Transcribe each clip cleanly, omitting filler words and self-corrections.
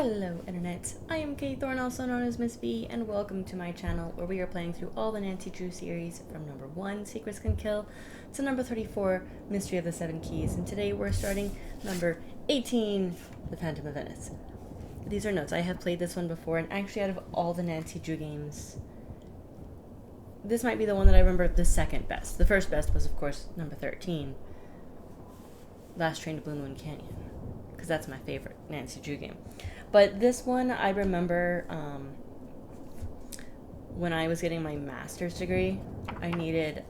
Hello Internet, I am Kate Thorne, also known as Miss V, and welcome to my channel where we are playing through all the Nancy Drew series from number 1, Secrets Can Kill, to number 34, Mystery of the Seven Keys, and today we're starting number 18, The Phantom of Venice. These are notes. I have played this one before, and actually out of all the Nancy Drew games, this might be the one that I remember the second best. The first best was, of course, number 13, Last Train to Blue Moon Canyon, because that's my favorite Nancy Drew game. But this one, I remember when I was getting my master's degree, I needed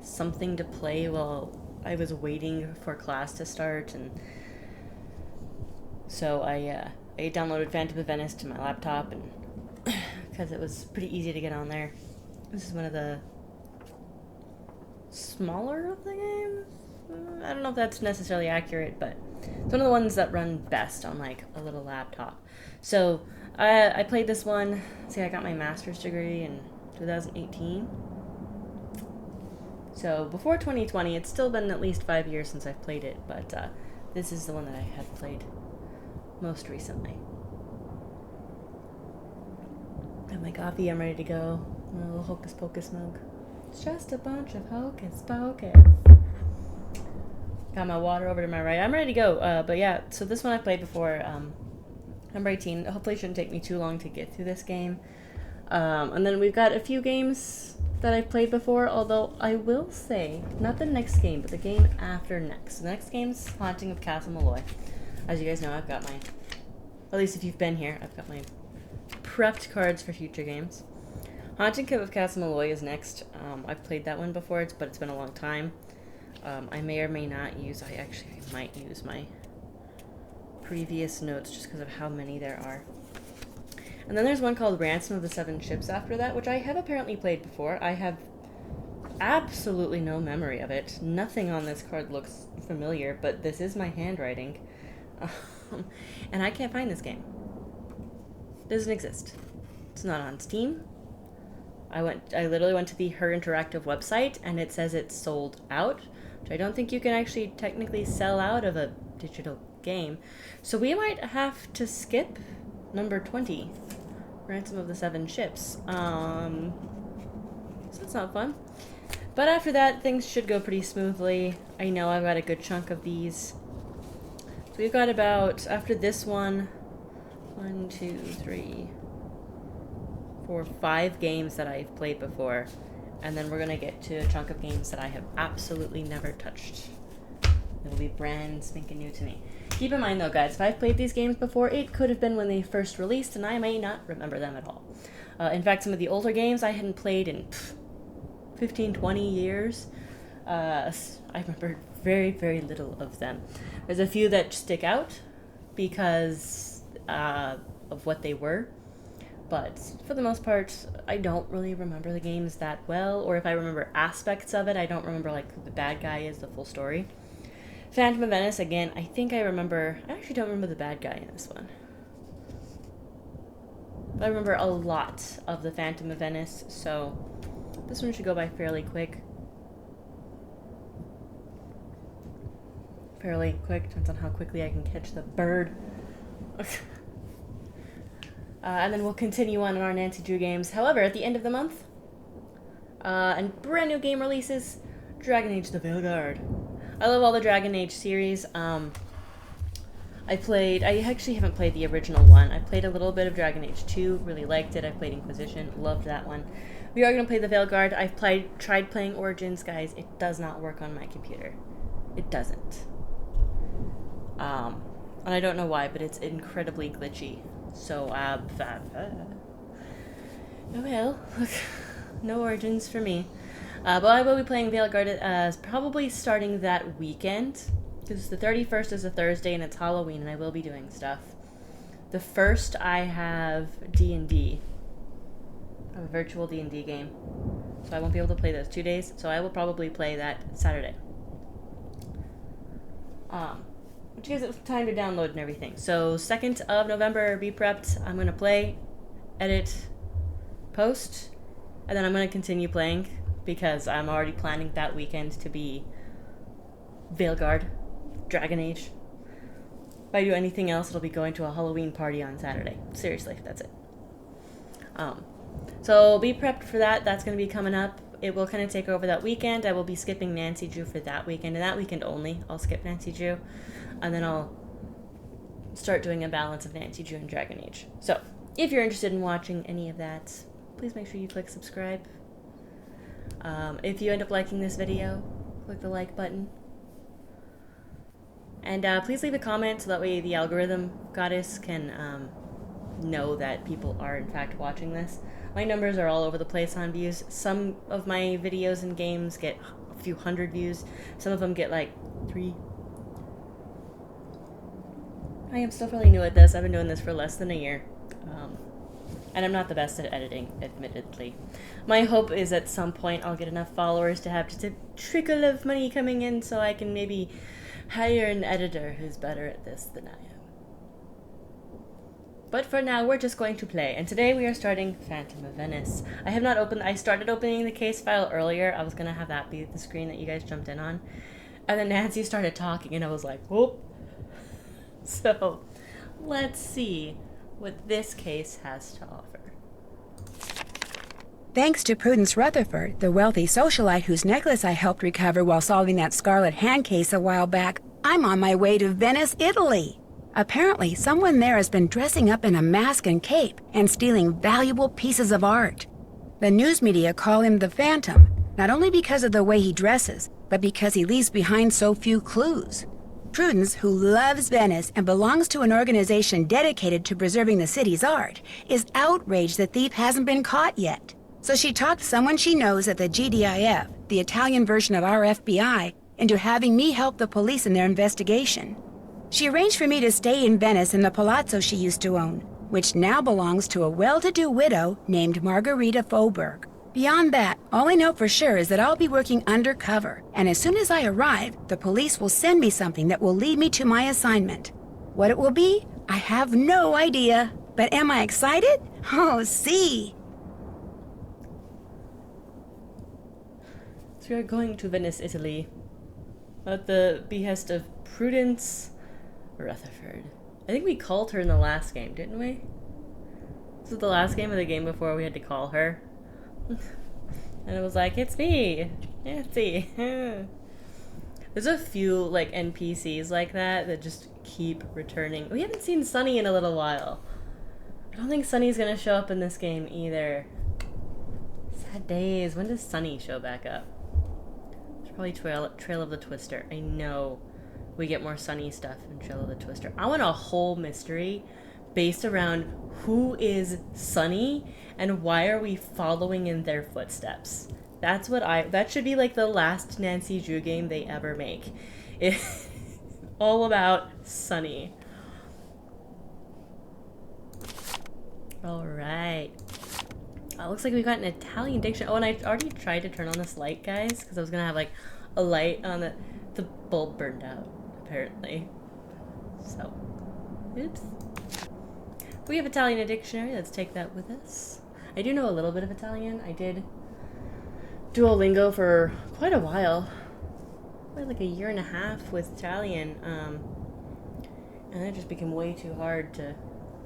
something to play while I was waiting for class to start, and so I downloaded Phantom of Venice to my laptop, and because it was pretty easy to get on there. This is one of the smaller of the games. I don't know if that's necessarily accurate, but it's one of the ones that run best on like a little laptop. So I played this one. See, I got my master's degree in 2018. So before 2020, it's still been at least 5 years since I've played it, but this is the one that I have played most recently. I have my coffee, I'm ready to go. A little hocus pocus mug. It's just a bunch of hocus pocus. Got my water over to my right. I'm ready to go. But yeah, so this one I played before. Number 18. Hopefully it shouldn't take me too long to get through this game. And then we've got a few games that I've played before, although I will say, not the next game, but the game after next. The next game's Haunting of Castle Malloy. As you guys know, I've got my, at least if you've been here, I've got my prepped cards for future games. Haunting of Castle Malloy is next. I've played that one before, but it's been a long time. I may or may not use, I might use my previous notes just because of how many there are. And then there's one called Ransom of the Seven Ships after that, which I have apparently played before. I have absolutely no memory of it. Nothing on this card looks familiar, but this is my handwriting. And I can't find this game. It doesn't exist. It's not on Steam. I literally went to the Her Interactive website, and it says it's sold out, which I don't think you can actually technically sell out of a digital game. So we might have to skip number 20, Ransom of the Seven Ships. So that's not fun. But after that, things should go pretty smoothly. I know I've got a good chunk of these. So we've got about, after this one, 1, 2, 3, 4, 5 games that I've played before, and then we're going to get to a chunk of games that I have absolutely never touched. It'll be brand spanking new to me. Keep in mind though, guys, if I've played these games before, it could have been when they first released, and I may not remember them at all. In fact, some of the older games I hadn't played in 15, 20 years. I remember very, very little of them. There's a few that stick out because of what they were. But for the most part, I don't really remember the games that well, or if I remember aspects of it, I don't remember like who the bad guy is, the full story. Phantom of Venice, again, I think I actually don't remember the bad guy in this one. But I remember a lot of the Phantom of Venice, so this one should go by fairly quick. Fairly quick, depends on how quickly I can catch the bird. And then we'll continue on in our Nancy Drew games. However, at the end of the month, and brand new game releases, Dragon Age The Veilguard. I love all the Dragon Age series. I actually haven't played the original one. I played a little bit of Dragon Age 2, really liked it. I played Inquisition, loved that one. We are going to play The Veilguard. I've tried playing Origins, guys. It does not work on my computer. It doesn't. And I don't know why, but it's incredibly glitchy. So, oh well, no Origins for me. But I will be playing Veilguard probably starting that weekend, because the 31st is a Thursday and it's Halloween, and I will be doing stuff. The 1st, I have D&D. I have a virtual D&D game, so I won't be able to play those 2 days, so I will probably play that Saturday. Which gives it time to download and everything. So 2nd of November, be prepped. I'm going to play, edit, post, and then I'm going to continue playing because I'm already planning that weekend to be Veilguard, Dragon Age. If I do anything else, it'll be going to a Halloween party on Saturday. Seriously, that's it. So be prepped for that. That's going to be coming up. It will kind of take over that weekend. I will be skipping Nancy Drew for that weekend, and that weekend only. I'll skip Nancy Drew, and then I'll start doing a balance of Nancy Drew and Dragon Age. So if you're interested in watching any of that, please make sure you click subscribe. If you end up liking this video, click the like button. And please leave a comment so that way the algorithm goddess can know that people are in fact watching this. My numbers are all over the place on views. Some of my videos and games get a few hundred views. Some of them get like 3. I am still fairly new at this. I've been doing this for less than a year. And I'm not the best at editing, admittedly. My hope is at some point I'll get enough followers to have just a trickle of money coming in so I can maybe hire an editor who's better at this than I am. But for now, we're just going to play. And today we are starting Phantom of Venice. I started opening the case file earlier. I was going to have that be the screen that you guys jumped in on. And then Nancy started talking and I was like, whoop. So let's see what this case has to offer. Thanks to Prudence Rutherford, the wealthy socialite whose necklace I helped recover while solving that Scarlet Hand case a while back, I'm on my way to Venice, Italy. Apparently, someone there has been dressing up in a mask and cape and stealing valuable pieces of art. The news media call him the Phantom, not only because of the way he dresses, but because he leaves behind so few clues. Prudence, who loves Venice and belongs to an organization dedicated to preserving the city's art, is outraged the thief hasn't been caught yet. So she talked someone she knows at the GDIF, the Italian version of our FBI, into having me help the police in their investigation. She arranged for me to stay in Venice in the palazzo she used to own, which now belongs to a well-to-do widow named Margherita Faubourg. Beyond that, all I know for sure is that I'll be working undercover, and as soon as I arrive, the police will send me something that will lead me to my assignment. What it will be, I have no idea. But am I excited? Oh, see! So we are going to Venice, Italy, at the behest of Prudence Rutherford. I think we called her in the last game, didn't we? This is the last game of the game before we had to call her. And it was like, it's me, Nancy. There's a few like NPCs like that just keep returning. We haven't seen Sunny in a little while. I don't think Sunny's gonna show up in this game either. Sad days. When does Sunny show back up? It's probably Trail of the Twister. I know we get more Sunny stuff in Trail of the Twister. I want a whole mystery based around who is Sunny and why are we following in their footsteps. That should be like the last Nancy Drew game they ever make. It's all about Sunny. All right. Looks like we got an Italian dictionary. Oh, and I already tried to turn on this light, guys, because I was gonna have like a light on the bulb burned out, apparently. So, oops. We have Italian in a dictionary. Let's take that with us. I do know a little bit of Italian. I did Duolingo for quite a while. Probably like a year and a half with Italian. And it just became way too hard to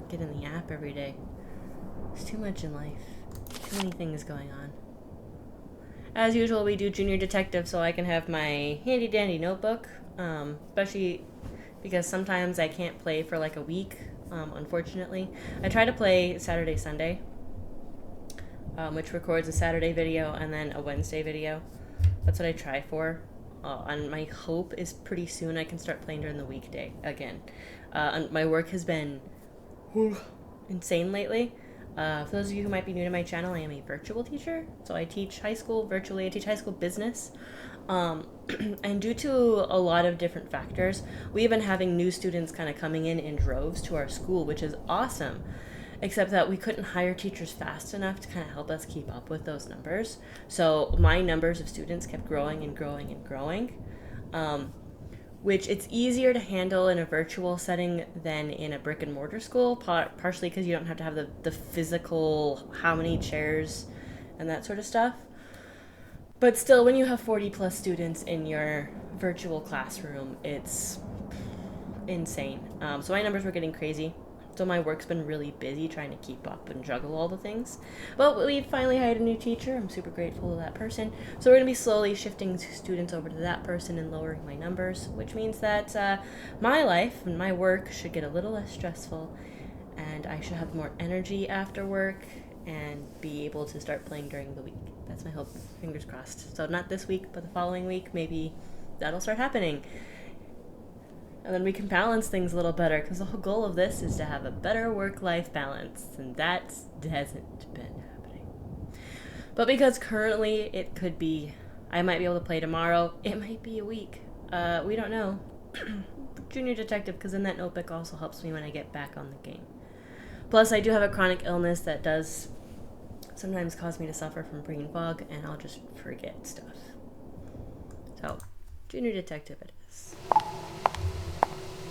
get in the app every day. There's too much in life. Too many things going on. As usual, we do Junior Detective so I can have my handy dandy notebook. Especially because sometimes I can't play for like a week. Unfortunately, I try to play Saturday, Sunday, which records a Saturday video and then a Wednesday video. That's what I try for. And my hope is pretty soon I can start playing during the weekday again. And my work has been insane lately. For those of you who might be new to my channel, I am a virtual teacher. So I teach high school virtually. I teach high school business. And due to a lot of different factors, we've been having new students kind of coming in droves to our school, which is awesome. Except that we couldn't hire teachers fast enough to kind of help us keep up with those numbers. So my numbers of students kept growing and growing and growing. Which it's easier to handle in a virtual setting than in a brick and mortar school, partially because you don't have to have the physical, how many chairs and that sort of stuff. But still, when you have 40 plus students in your virtual classroom, it's insane. So my numbers were getting crazy. So my work's been really busy trying to keep up and juggle all the things. But we finally hired a new teacher. I'm super grateful to that person. So we're going to be slowly shifting students over to that person and lowering my numbers, which means that my life and my work should get a little less stressful, and I should have more energy after work and be able to start playing during the week. That's my hope. Fingers crossed. So not this week, but the following week, maybe that'll start happening. And then we can balance things a little better, because the whole goal of this is to have a better work-life balance, and that hasn't been happening. But because currently it could be, I might be able to play tomorrow, it might be a week. We don't know. Junior detective, because then that notebook also helps me when I get back on the game. Plus, I do have a chronic illness that does sometimes cause me to suffer from brain fog, and I'll just forget stuff. So, junior detective it is.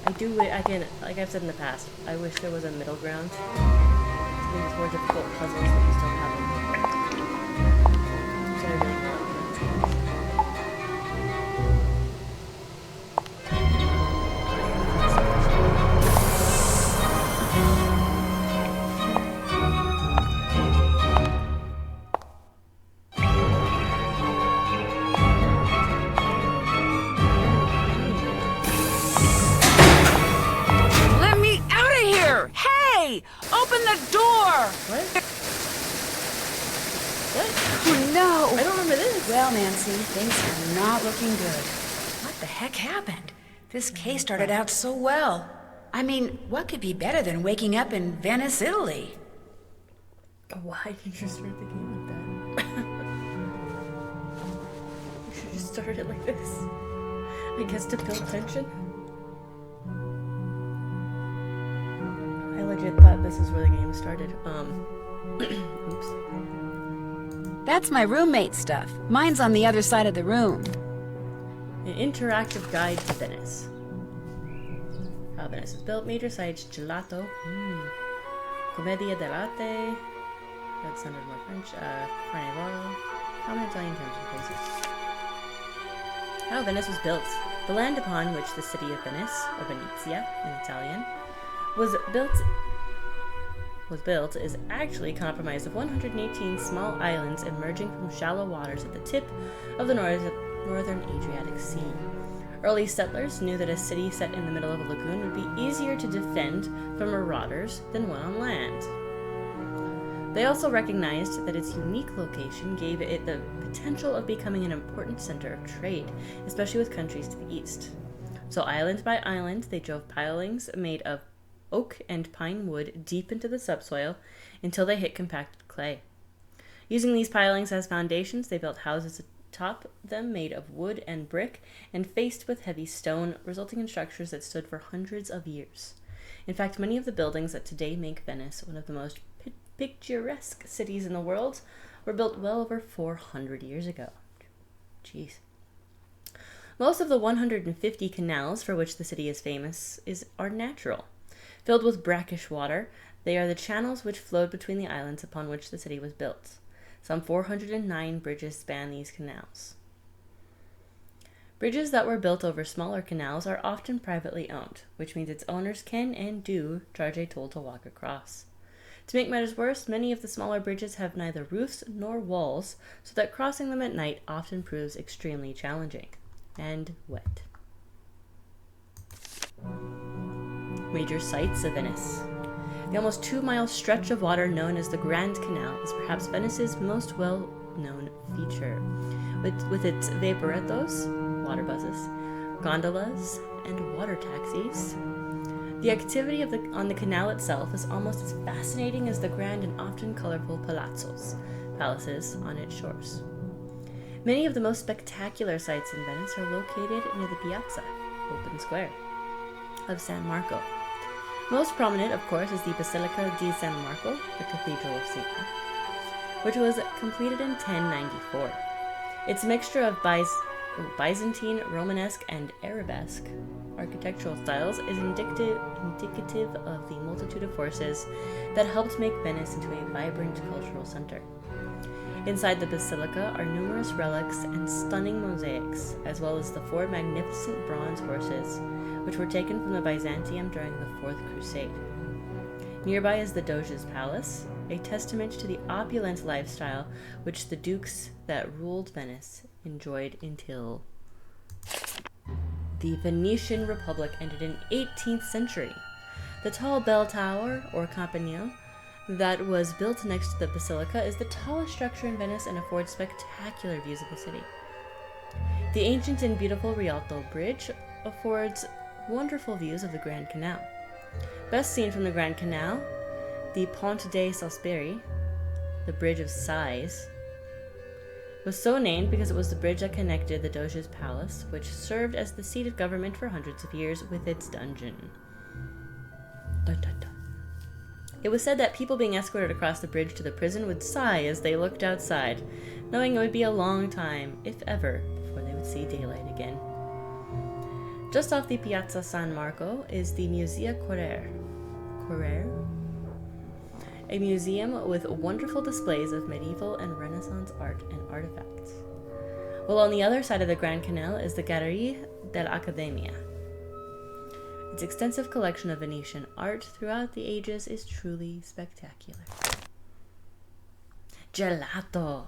Again, like I've said in the past, I wish there was a middle ground. Some of these more difficult puzzles that you still have in the book. So I really want to. Open the door! What? What? Oh, no! I don't remember this. Well, Nancy, things are not looking good. What the heck happened? This case started out so well. I mean, what could be better than waking up in Venice, Italy? Why did you start the game like that? You should have just started it like this. I guess to build tension. I legit thought this is where the game started. Oops. That's my roommate's stuff. Mine's on the other side of the room. An interactive guide to Venice. How Venice is built. Major sites: gelato, commedia dell'arte. That sounded more French. Carnival. Common Italian terms and places. How Venice was built. The land upon which the city of Venice, or Venezia in Italian, was built is actually comprised of 118 small islands emerging from shallow waters at the tip of the northern Adriatic Sea. Early settlers knew that a city set in the middle of a lagoon would be easier to defend from marauders than one on land. They also recognized that its unique location gave it the potential of becoming an important center of trade, especially with countries to the east. So island by island, they drove pilings made of oak and pine wood deep into the subsoil until they hit compacted clay. Using these pilings as foundations, they built houses atop them made of wood and brick and faced with heavy stone, resulting in structures that stood for hundreds of years. In fact, many of the buildings that today make Venice one of the most picturesque cities in the world were built well over 400 years ago. Jeez. Most of the 150 canals for which the city is famous are natural. Filled with brackish water, they are the channels which flowed between the islands upon which the city was built. Some 409 bridges span these canals. Bridges that were built over smaller canals are often privately owned, which means its owners can and do charge a toll to walk across. To make matters worse, many of the smaller bridges have neither roofs nor walls, so that crossing them at night often proves extremely challenging and wet. Major sights of Venice. The almost 2-mile stretch of water known as the Grand Canal is perhaps Venice's most well-known feature, with its vaporettos, water buses, gondolas, and water taxis. The activity on the canal itself is almost as fascinating as the grand and often colorful palaces on its shores. Many of the most spectacular sights in Venice are located near the Piazza, open square, of San Marco. Most prominent, of course, is the Basilica di San Marco, the Cathedral of St. Mark, which was completed in 1094. Its mixture of Byzantine, Romanesque, and Arabesque architectural styles is indicative of the multitude of forces that helped make Venice into a vibrant cultural center. Inside the basilica are numerous relics and stunning mosaics, as well as the 4 magnificent bronze horses which were taken from the Byzantium during the Fourth Crusade. Nearby is the Doge's Palace, a testament to the opulent lifestyle which the dukes that ruled Venice enjoyed until the Venetian Republic ended in 18th century. The tall bell tower, or campanile, that was built next to the basilica is the tallest structure in Venice and affords spectacular views of the city. The ancient and beautiful Rialto Bridge affords wonderful views of the Grand Canal. Best seen from the Grand Canal, the Ponte dei Sospiri, the Bridge of Sighs, was so named because it was the bridge that connected the Doge's Palace, which served as the seat of government for hundreds of years, with its dungeon. Dun, dun, dun. It was said that people being escorted across the bridge to the prison would sigh as they looked outside, knowing it would be a long time, if ever, before they would see daylight again. Just off the Piazza San Marco is the Musea Correr, a museum with wonderful displays of medieval and Renaissance art and artifacts. While on the other side of the Grand Canal is the Galleria dell'Accademia. Its extensive collection of Venetian art throughout the ages is truly spectacular. Gelato.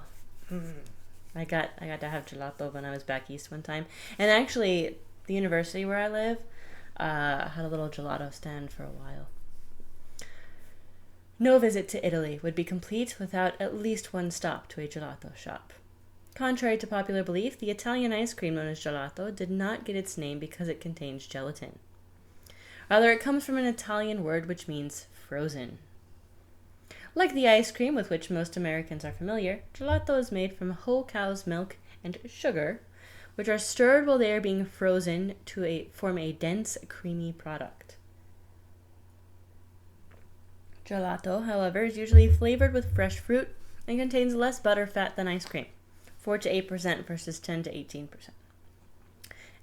I got to have gelato when I was back east one time. And actually, the university where I live had a little gelato stand for a while. No visit to Italy would be complete without at least one stop to a gelato shop. Contrary to popular belief, the Italian ice cream known as gelato did not get its name because it contains gelatin. Rather, it comes from an Italian word which means frozen. Like the ice cream with which most Americans are familiar, gelato is made from whole cow's milk and sugar, which are stirred while they are being frozen to form a dense, creamy product. Gelato, however, is usually flavored with fresh fruit and contains less butter fat than ice cream, 4 to 8% versus 10 to 18%,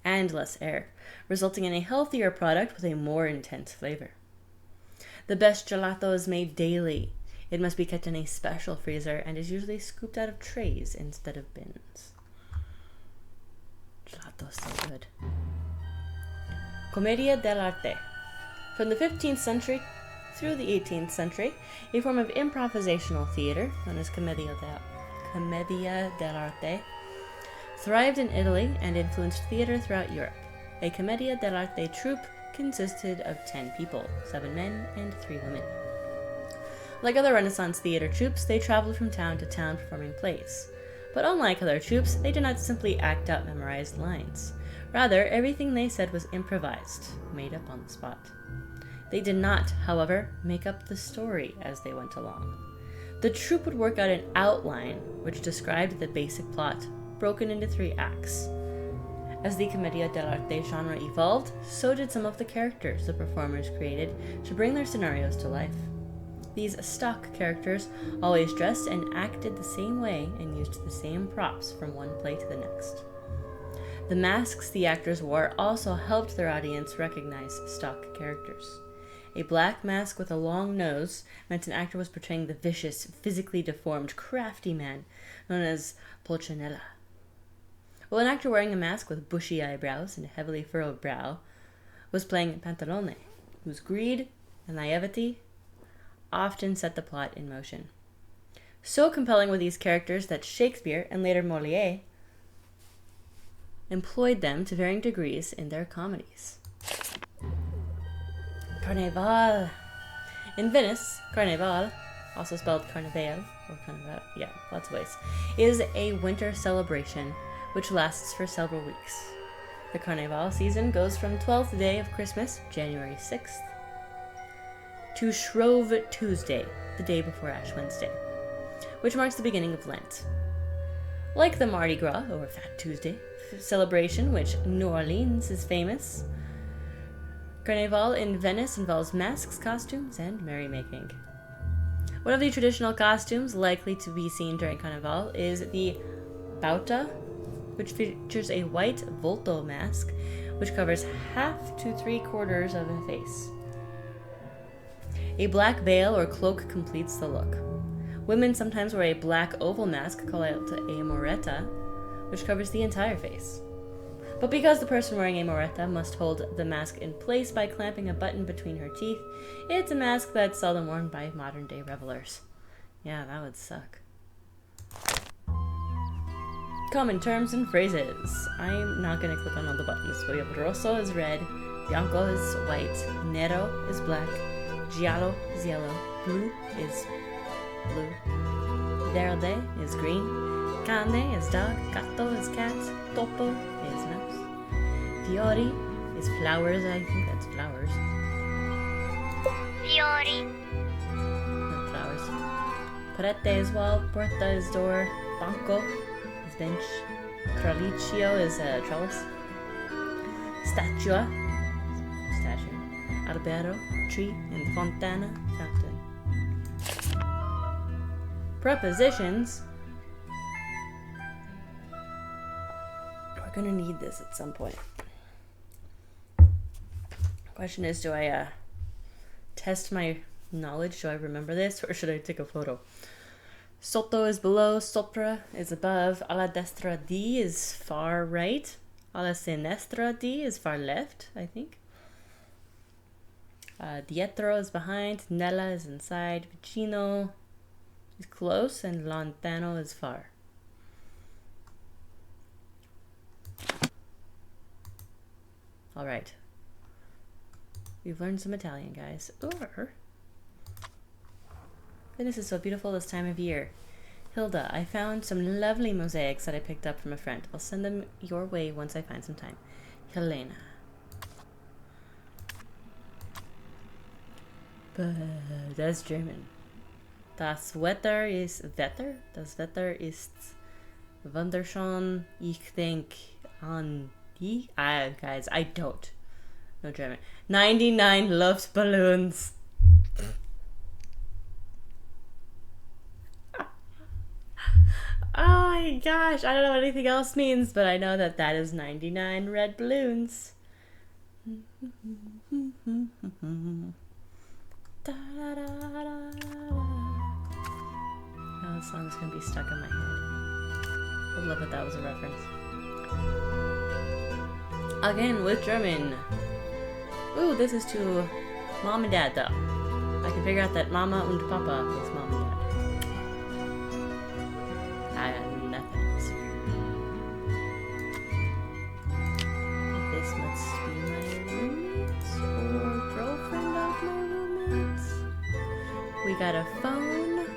and less air, resulting in a healthier product with a more intense flavor. The best gelato is made daily. It must be kept in a special freezer and is usually scooped out of trays instead of bins. Gelato is so good. Commedia dell'arte. From the 15th century through the 18th century, a form of improvisational theater known as commedia dell'arte thrived in Italy and influenced theater throughout Europe. A commedia dell'arte troupe consisted of 10 people, 7 men and 3 women. Like other Renaissance theater troupes, they traveled from town to town performing plays. But unlike other troupes, they did not simply act out memorized lines. Rather, everything they said was improvised, made up on the spot. They did not, however, make up the story as they went along. The troupe would work out an outline which described the basic plot, broken into 3 acts. As the commedia dell'arte genre evolved, so did some of the characters the performers created to bring their scenarios to life. These stock characters always dressed and acted the same way and used the same props from one play to the next. The masks the actors wore also helped their audience recognize stock characters. A black mask with a long nose meant an actor was portraying the vicious, physically deformed, crafty man known as Pulcinella. While an actor wearing a mask with bushy eyebrows and a heavily furrowed brow was playing Pantalone, whose greed and naivety often set the plot in motion. So compelling were these characters that Shakespeare, and later Molière, employed them to varying degrees in their comedies. Carnaval. In Venice, Carnaval, also spelled Carnaval, or Carnaval, lots of ways, is a winter celebration which lasts for several weeks. The Carnaval season goes from 12th day of Christmas, January 6th, to Shrove Tuesday, the day before Ash Wednesday, which marks the beginning of Lent. Like the Mardi Gras, or Fat Tuesday, celebration which New Orleans is famous, Carnaval in Venice involves masks, costumes, and merrymaking. One of the traditional costumes likely to be seen during Carnaval is the bauta, which features a white volto mask, which covers half to 3/4 of the face. A black veil or cloak completes the look. Women sometimes wear a black oval mask called a moretta, which covers the entire face. But because the person wearing a moretta must hold the mask in place by clamping a button between her teeth, it's a mask that's seldom worn by modern-day revelers. Yeah, that would suck. Common terms and phrases. I'm not going to click on all the buttons, but we have rosso is red, bianco is white, nero is black, giallo is yellow, blue is blue, verde is green, cane is dog, gatto is cat, topo is mouse, fiori is flowers, I think that's flowers. Fiori. Not flowers. Parete is wall, porta is door, banco is bench, traliccio is trellis, statua, statue, albero, tree, and fontana, fountain. Prepositions. We're gonna need this at some point. Question is, do I test my knowledge? Do I remember this, or should I take a photo? Sotto is below, sopra is above, alla destra di is far right, alla sinistra di is far left, I think. Dietro is behind, nella is inside, vicino is close, and lontano is far. All right. We've learned some Italian, guys. Or Venice is so beautiful this time of year. Hilda, I found some lovely mosaics that I picked up from a friend. I'll send them your way once I find some time. Helena. But that's German. Das Wetter ist Wetter. Das Wetter ist wunderschön. Ich denk an die. Guys, I don't know German. 99 Luftballons. Oh my gosh, I don't know what anything else means, but I know that that is 99 red balloons. Oh, this song's gonna be stuck in my head. I love that that was a reference. Again with German. Ooh, this is to mom and dad though. I can figure out that mama und papa is mom and dad. I got nothing else here. This must be my roommate or girlfriend of my roommate. We got a phone. Okay.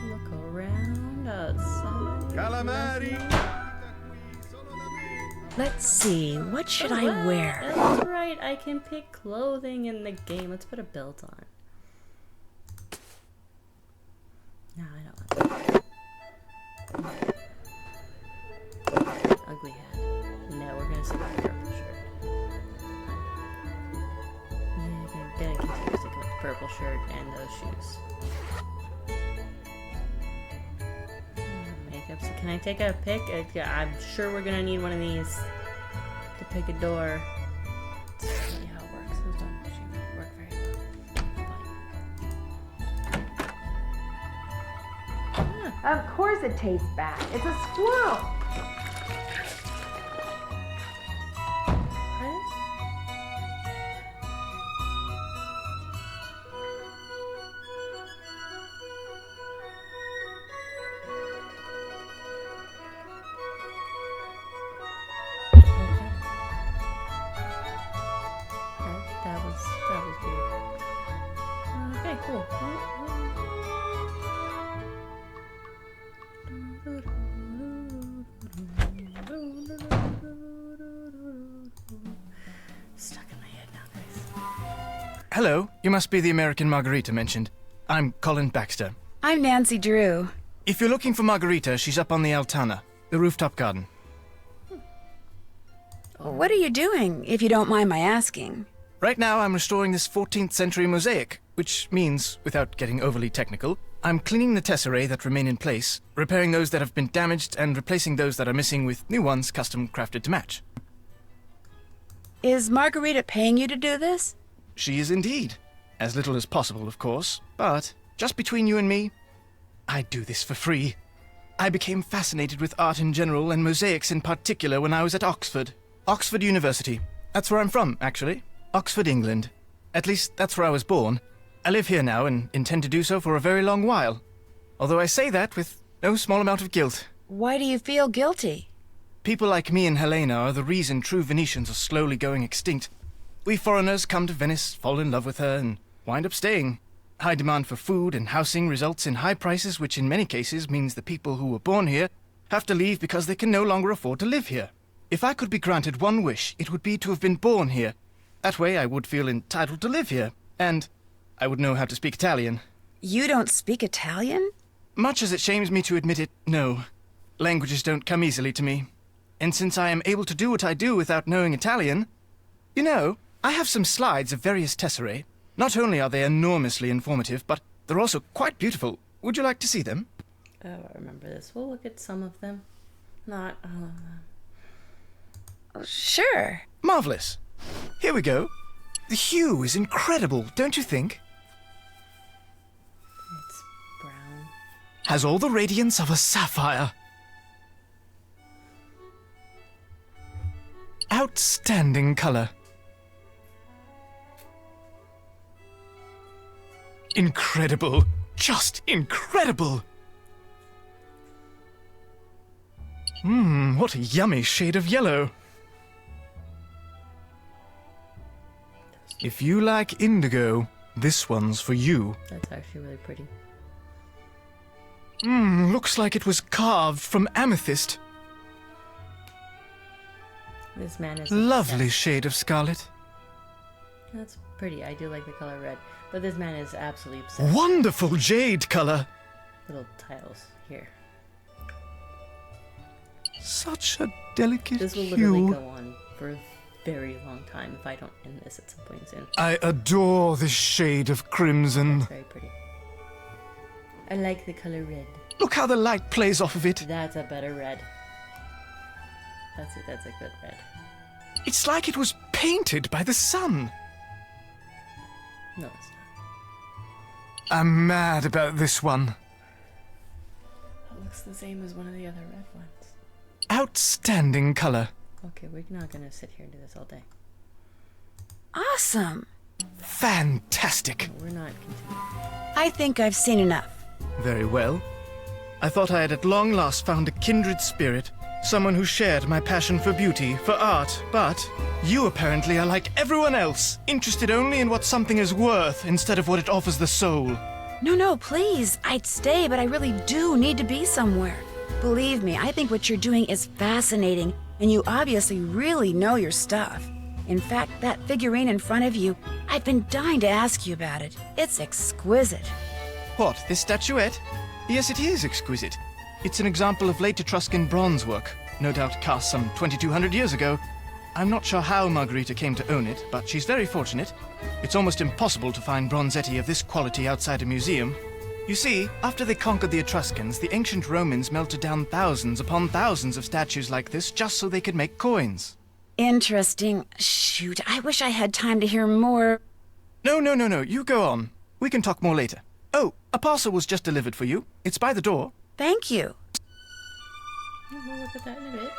Look around outside. Calamari! Let's see, what should I wear? That's right, I can pick clothing in the game. Let's put a belt on. No, I don't want that. Ugly hat. No, we're gonna stick with the purple shirt. Yeah, I'm gonna continue sticking with the purple shirt and those shoes. Makeup. So can I take a pick? I'm sure we're gonna need one of these to pick a door. Let's see how it works. Those don't actually work very well. Of course it tastes bad. It's a squirrel. That was weird. Okay, cool. Stuck in my head now, guys. Hello, you must be the American Margarita mentioned. I'm Colin Baxter. I'm Nancy Drew. If you're looking for Margarita, she's up on the Altana, the rooftop garden. What are you doing, if you don't mind my asking? Right now, I'm restoring this 14th century mosaic, which means, without getting overly technical, I'm cleaning the tesserae that remain in place, repairing those that have been damaged, and replacing those that are missing with new ones custom crafted to match. Is Margarita paying you to do this? She is indeed. As little as possible, of course, but just between you and me, I do this for free. I became fascinated with art in general and mosaics in particular when I was at Oxford. Oxford University. That's where I'm from, actually. Oxford, England. At least, that's where I was born. I live here now and intend to do so for a very long while. Although I say that with no small amount of guilt. Why do you feel guilty? People like me and Helena are the reason true Venetians are slowly going extinct. We foreigners come to Venice, fall in love with her, and wind up staying. High demand for food and housing results in high prices, which in many cases means the people who were born here have to leave because they can no longer afford to live here. If I could be granted one wish, it would be to have been born here. That way I would feel entitled to live here, and I would know how to speak Italian. You don't speak Italian? Much as it shames me to admit it, no. Languages don't come easily to me. And since I am able to do what I do without knowing Italian, you know, I have some slides of various tesserae. Not only are they enormously informative, but they're also quite beautiful. Would you like to see them? Oh, I remember this. We'll look at some of them. Not all of them. Sure. Marvelous. Here we go. The hue is incredible, don't you think? It's brown. Has all the radiance of a sapphire. Outstanding color. Incredible. Just incredible. What a yummy shade of yellow. If you like indigo, this one's for you. That's actually really pretty. Looks like it was carved from amethyst. This man is Lovely obsessed. shade of scarlet. That's pretty. I do like the color red. But this man is absolutely obsessed. Wonderful jade color. Little tiles here. Such a delicate This will literally hue. go on for a very long time if I don't end this at some point soon. I adore this shade of crimson. It's very pretty. I like the color red. Look how the light plays off of it. That's a better red. That's it. That's a good red. It's like it was painted by the sun. No, it's not. I'm mad about this one. It looks the same as one of the other red ones. Outstanding color. Okay, we're not gonna sit here and do this all day. Awesome. Fantastic. No, we're not continuing. I think I've seen enough. Very well. I thought I had at long last found a kindred spirit, someone who shared my passion for beauty, for art, but you apparently are like everyone else, interested only in what something is worth instead of what it offers the soul. No, please. I'd stay, but I really do need to be somewhere. Believe me, I think what you're doing is fascinating, and you obviously really know your stuff. In fact, that figurine in front of you, I've been dying to ask you about it. It's exquisite. What, this statuette? Yes, it is exquisite. It's an example of late Etruscan bronze work, no doubt cast some 2,200 years ago. I'm not sure how Margherita came to own it, but she's very fortunate. It's almost impossible to find bronzetti of this quality outside a museum. You see, after they conquered the Etruscans, the ancient Romans melted down thousands upon thousands of statues like this just so they could make coins. Interesting. Shoot, I wish I had time to hear more. No, you go on. We can talk more later. Oh, a parcel was just delivered for you. It's by the door. Thank you. We'll look at that in a bit.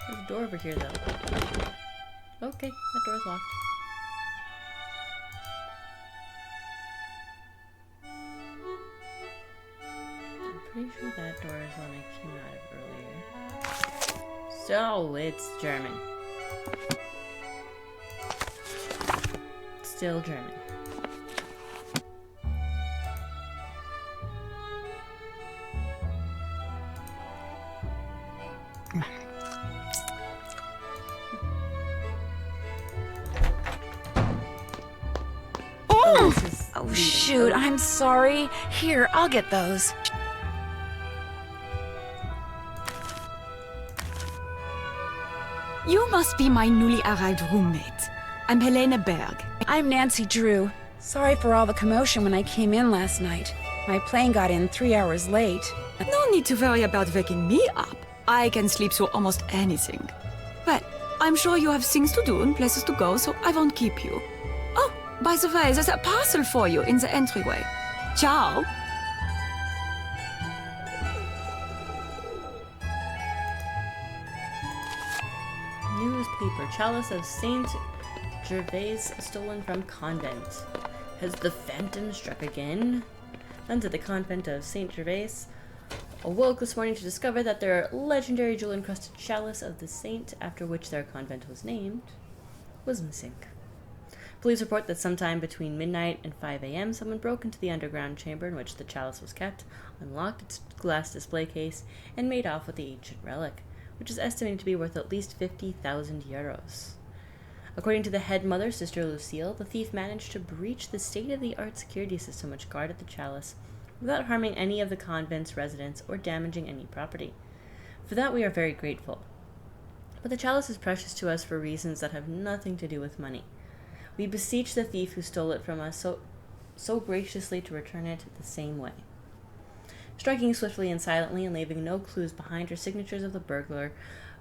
There's a door over here, though. Okay, that door's locked. I'm pretty sure that door is one I came out of earlier. So, it's German. Still German. This is Oh, leaving. shoot, I'm sorry. Here, I'll get those. You must be my newly arrived roommate. I'm Helena Berg. I'm Nancy Drew. Sorry for all the commotion when I came in last night. My plane got in 3 hours late. No need to worry about waking me up. I can sleep through almost anything. Well, I'm sure you have things to do and places to go, so I won't keep you. Oh, By the way, there's a parcel for you in the entryway. Ciao. Newspaper. Chalice of Saint Gervais stolen from convent. Has the phantom struck again? Nuns at the convent of Saint Gervais awoke this morning to discover that their legendary jewel-encrusted chalice of the saint, after which their convent was named, was missing. Police report that sometime between midnight and 5 a.m., someone broke into the underground chamber in which the chalice was kept, unlocked its glass display case, and made off with the ancient relic, which is estimated to be worth at least 50,000 euros. According to the head mother, Sister Lucille, the thief managed to breach the state-of-the-art security system which guarded the chalice without harming any of the convent's residents or damaging any property. For that we are very grateful. But the chalice is precious to us for reasons that have nothing to do with money. We beseech the thief who stole it from us so graciously to return it the same way. Striking swiftly and silently and leaving no clues behind are signatures of the burglar,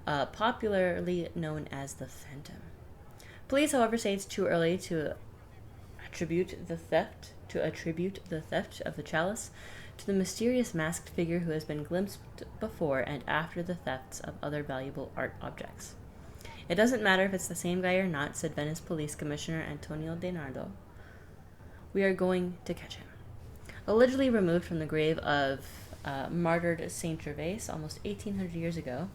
popularly known as the Phantom. Police, however, say it's too early to attribute the theft of the chalice to the mysterious masked figure who has been glimpsed before and after the thefts of other valuable art objects. It doesn't matter if it's the same guy or not, said Venice Police Commissioner Antonio Denardo. We are going to catch him. Allegedly removed from the grave of martyred Saint Gervais almost 1800 years ago,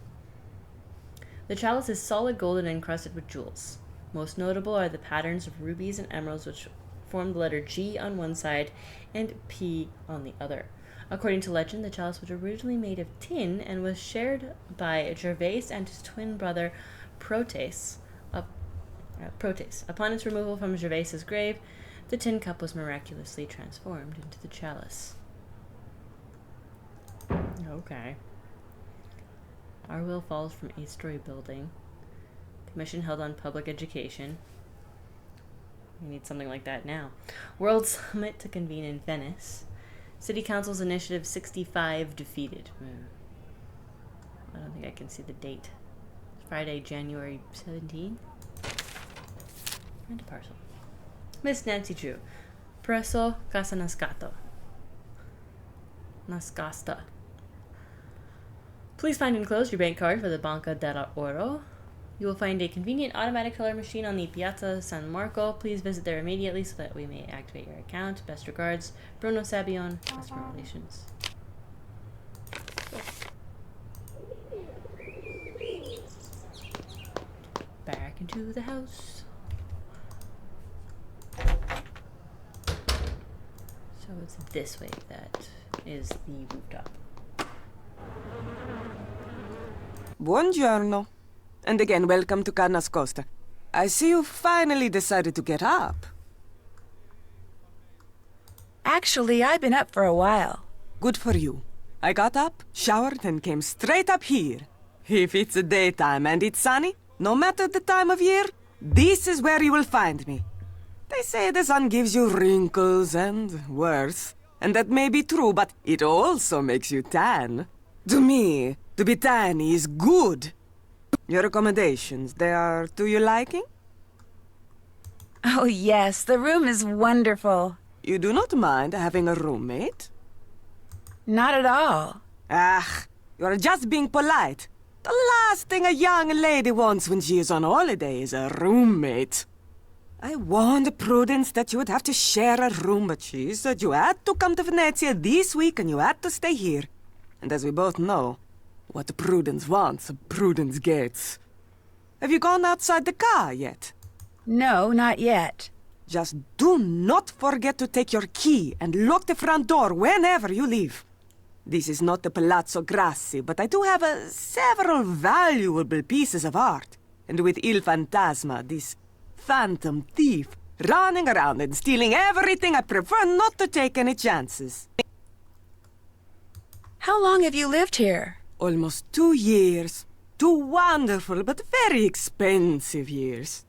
the chalice is solid gold and encrusted with jewels. Most notable are the patterns of rubies and emeralds which form the letter G on one side and P on the other. According to legend, the chalice was originally made of tin and was shared by Gervais and his twin brother Protes. Upon its removal from Gervais's grave, the tin cup was miraculously transformed into the chalice. Okay. Our will falls from 8-story building. Commission held on public education. We need something like that now. World Summit to convene in Venice. City Council's Initiative 65 defeated. I don't think I can see the date. Friday, January 17th. And a parcel. Miss Nancy Drew. Presso Casa Nascasta. Please find enclosed your bank card for the Banca dell'Oro. You will find a convenient automatic teller machine on the Piazza San Marco. Please visit there immediately so that we may activate your account. Best regards, Bruno Sabion, Customer Relations. Back into the house. So it's this way that is the rooftop. Buongiorno. And again, welcome to Carnascosta. I see you finally decided to get up. Actually, I've been up for a while. Good for you. I got up, showered, and came straight up here. If it's daytime and it's sunny, no matter the time of year, this is where you will find me. They say the sun gives you wrinkles and worse. And that may be true, but it also makes you tan. To me, to be tan is good. Your accommodations, they are to your liking? Oh, yes, the room is wonderful. You do not mind having a roommate? Not at all. Ah, you are just being polite. The last thing a young lady wants when she is on holiday is a roommate. I warned Prudence that you would have to share a room, but she said you had to come to Venezia this week and you had to stay here. And as we both know, what Prudence wants, Prudence gets. Have you gone outside the car yet? No, not yet. Just do not forget to take your key and lock the front door whenever you leave. This is not the Palazzo Grassi, but I do have several valuable pieces of art. And with Il Fantasma, this phantom thief, running around and stealing everything, I prefer not to take any chances. How long have you lived here? Almost 2 years. 2 wonderful but very expensive years.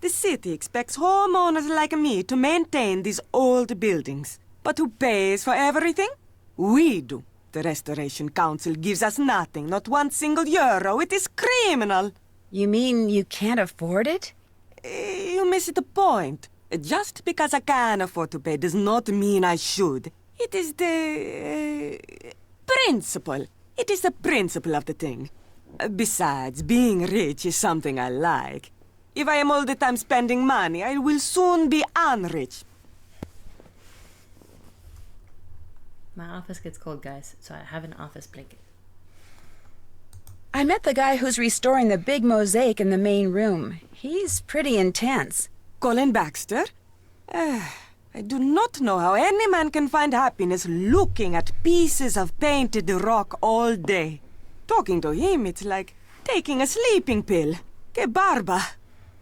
The city expects homeowners like me to maintain these old buildings. But who pays for everything? We do. The Restoration Council gives us nothing, not 1 single euro. It is criminal. You mean you can't afford it? You miss the point. Just because I can afford to pay does not mean I should. It is the principle. It is the principle of the thing. Besides, being rich is something I like. If I am all the time spending money, I will soon be unrich. My office gets cold, guys, so I have an office blanket. I met the guy who's restoring the big mosaic in the main room. He's pretty intense. Colin Baxter? I do not know how any man can find happiness looking at pieces of painted rock all day. Talking to him, it's like taking a sleeping pill. Que barba.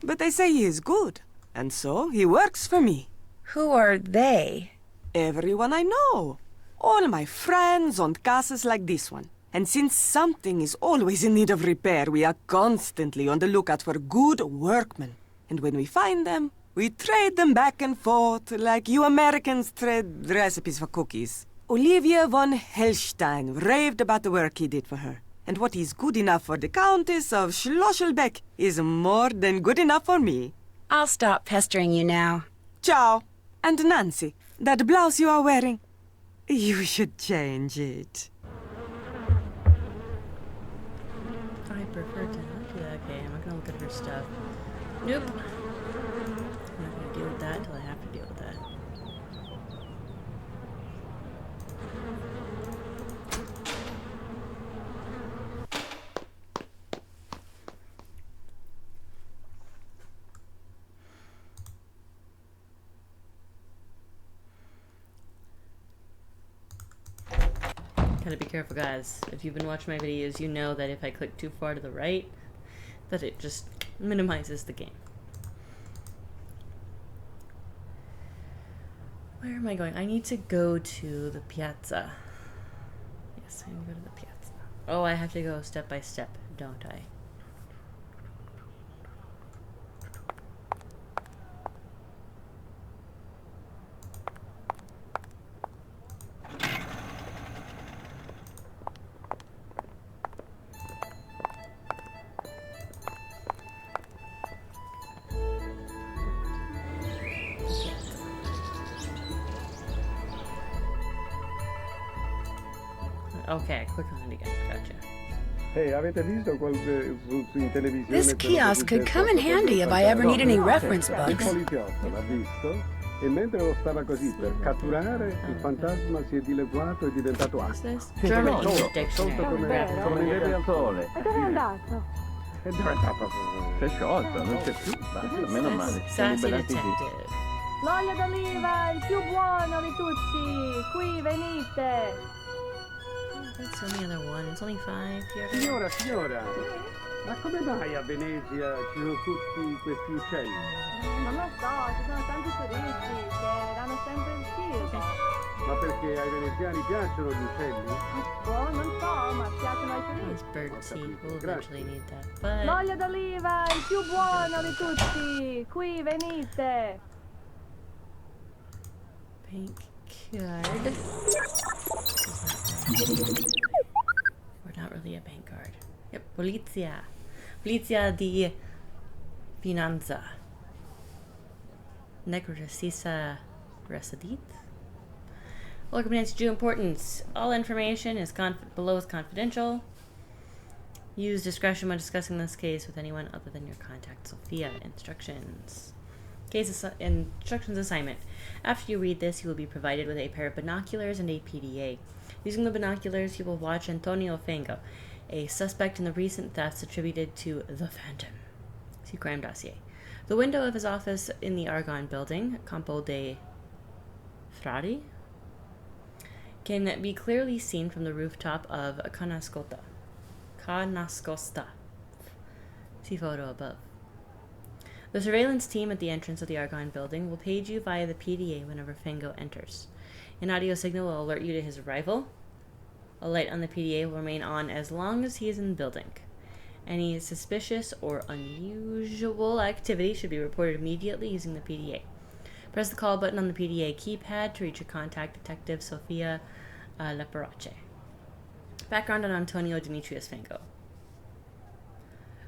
But they say he is good, and so he works for me. Who are they? Everyone I know. All my friends own castles like this one. And since something is always in need of repair, we are constantly on the lookout for good workmen. And when we find them, we trade them back and forth like you Americans trade recipes for cookies. Olivia von Hellstein raved about the work he did for her. And what is good enough for the Countess of Schlosselbeck is more than good enough for me. I'll stop pestering you now. Ciao. And Nancy, that blouse you are wearing, you should change it. I prefer to not do that. Okay, I'm not gonna look at her stuff. Nope. I'm not gonna deal with that until I have to deal with that. Gotta be careful, guys. If you've been watching my videos, you know that if I click too far to the right, that it just minimizes the game. Where am I going? I need to go to the piazza. Yes, I need to go to the piazza. Oh, I have to go step by step, don't I? Okay, click on it again. Gotcha. Hey, avete visto in televisione? This kiosk could come in handy if I ever need any reference Il books. poliziotto l'ha visto e mentre lo stava così per catturare, il fantasma si è dileguato e è diventato What's acqua. this? German English Sotto dictionary. come neve al sole. E dove è andato? E dove è andato? Si è sciolto, non c'è più, basta, meno male, siamo Sassy liberati qui. detective. L'olio d'oliva, il più buono di tutti! Qui venite! That's only other one. It's only 5 here. Signora, ma come mai a Venezia ci sono tutti questi uccelli? Non lo so, ci sono tanti turisti che danno sempre il circo. Ma perché ai veneziani piacciono gli uccelli? Boh, non so, ma piacciono ai This turisti. bird seed. We'll eventually need that. But L'olio d'oliva, il più buono di tutti! Qui venite! bank card. We're not really a bank card. Yep, Polizia. Polizia di Finanza. Necrocisa Residit. Welcome to due importance. All information is below is confidential. Use discretion when discussing this case with anyone other than your contact. Sophia. Instructions. Instructions assignment. After you read this, you will be provided with a pair of binoculars and a PDA. Using the binoculars, you will watch Antonio Fango, a suspect in the recent thefts attributed to the Phantom. See crime dossier. The window of his office in the Argonne building, Campo de Frari, can be clearly seen from the rooftop of Canascosta. See photo above. The surveillance team at the entrance of the Argonne building will page you via the PDA whenever Fango enters. An audio signal will alert you to his arrival. A light on the PDA will remain on as long as he is in the building. Any suspicious or unusual activity should be reported immediately using the PDA. Press the call button on the PDA keypad to reach your contact, Detective Sofia Leperace. Background on Antonio Demetrius Fango.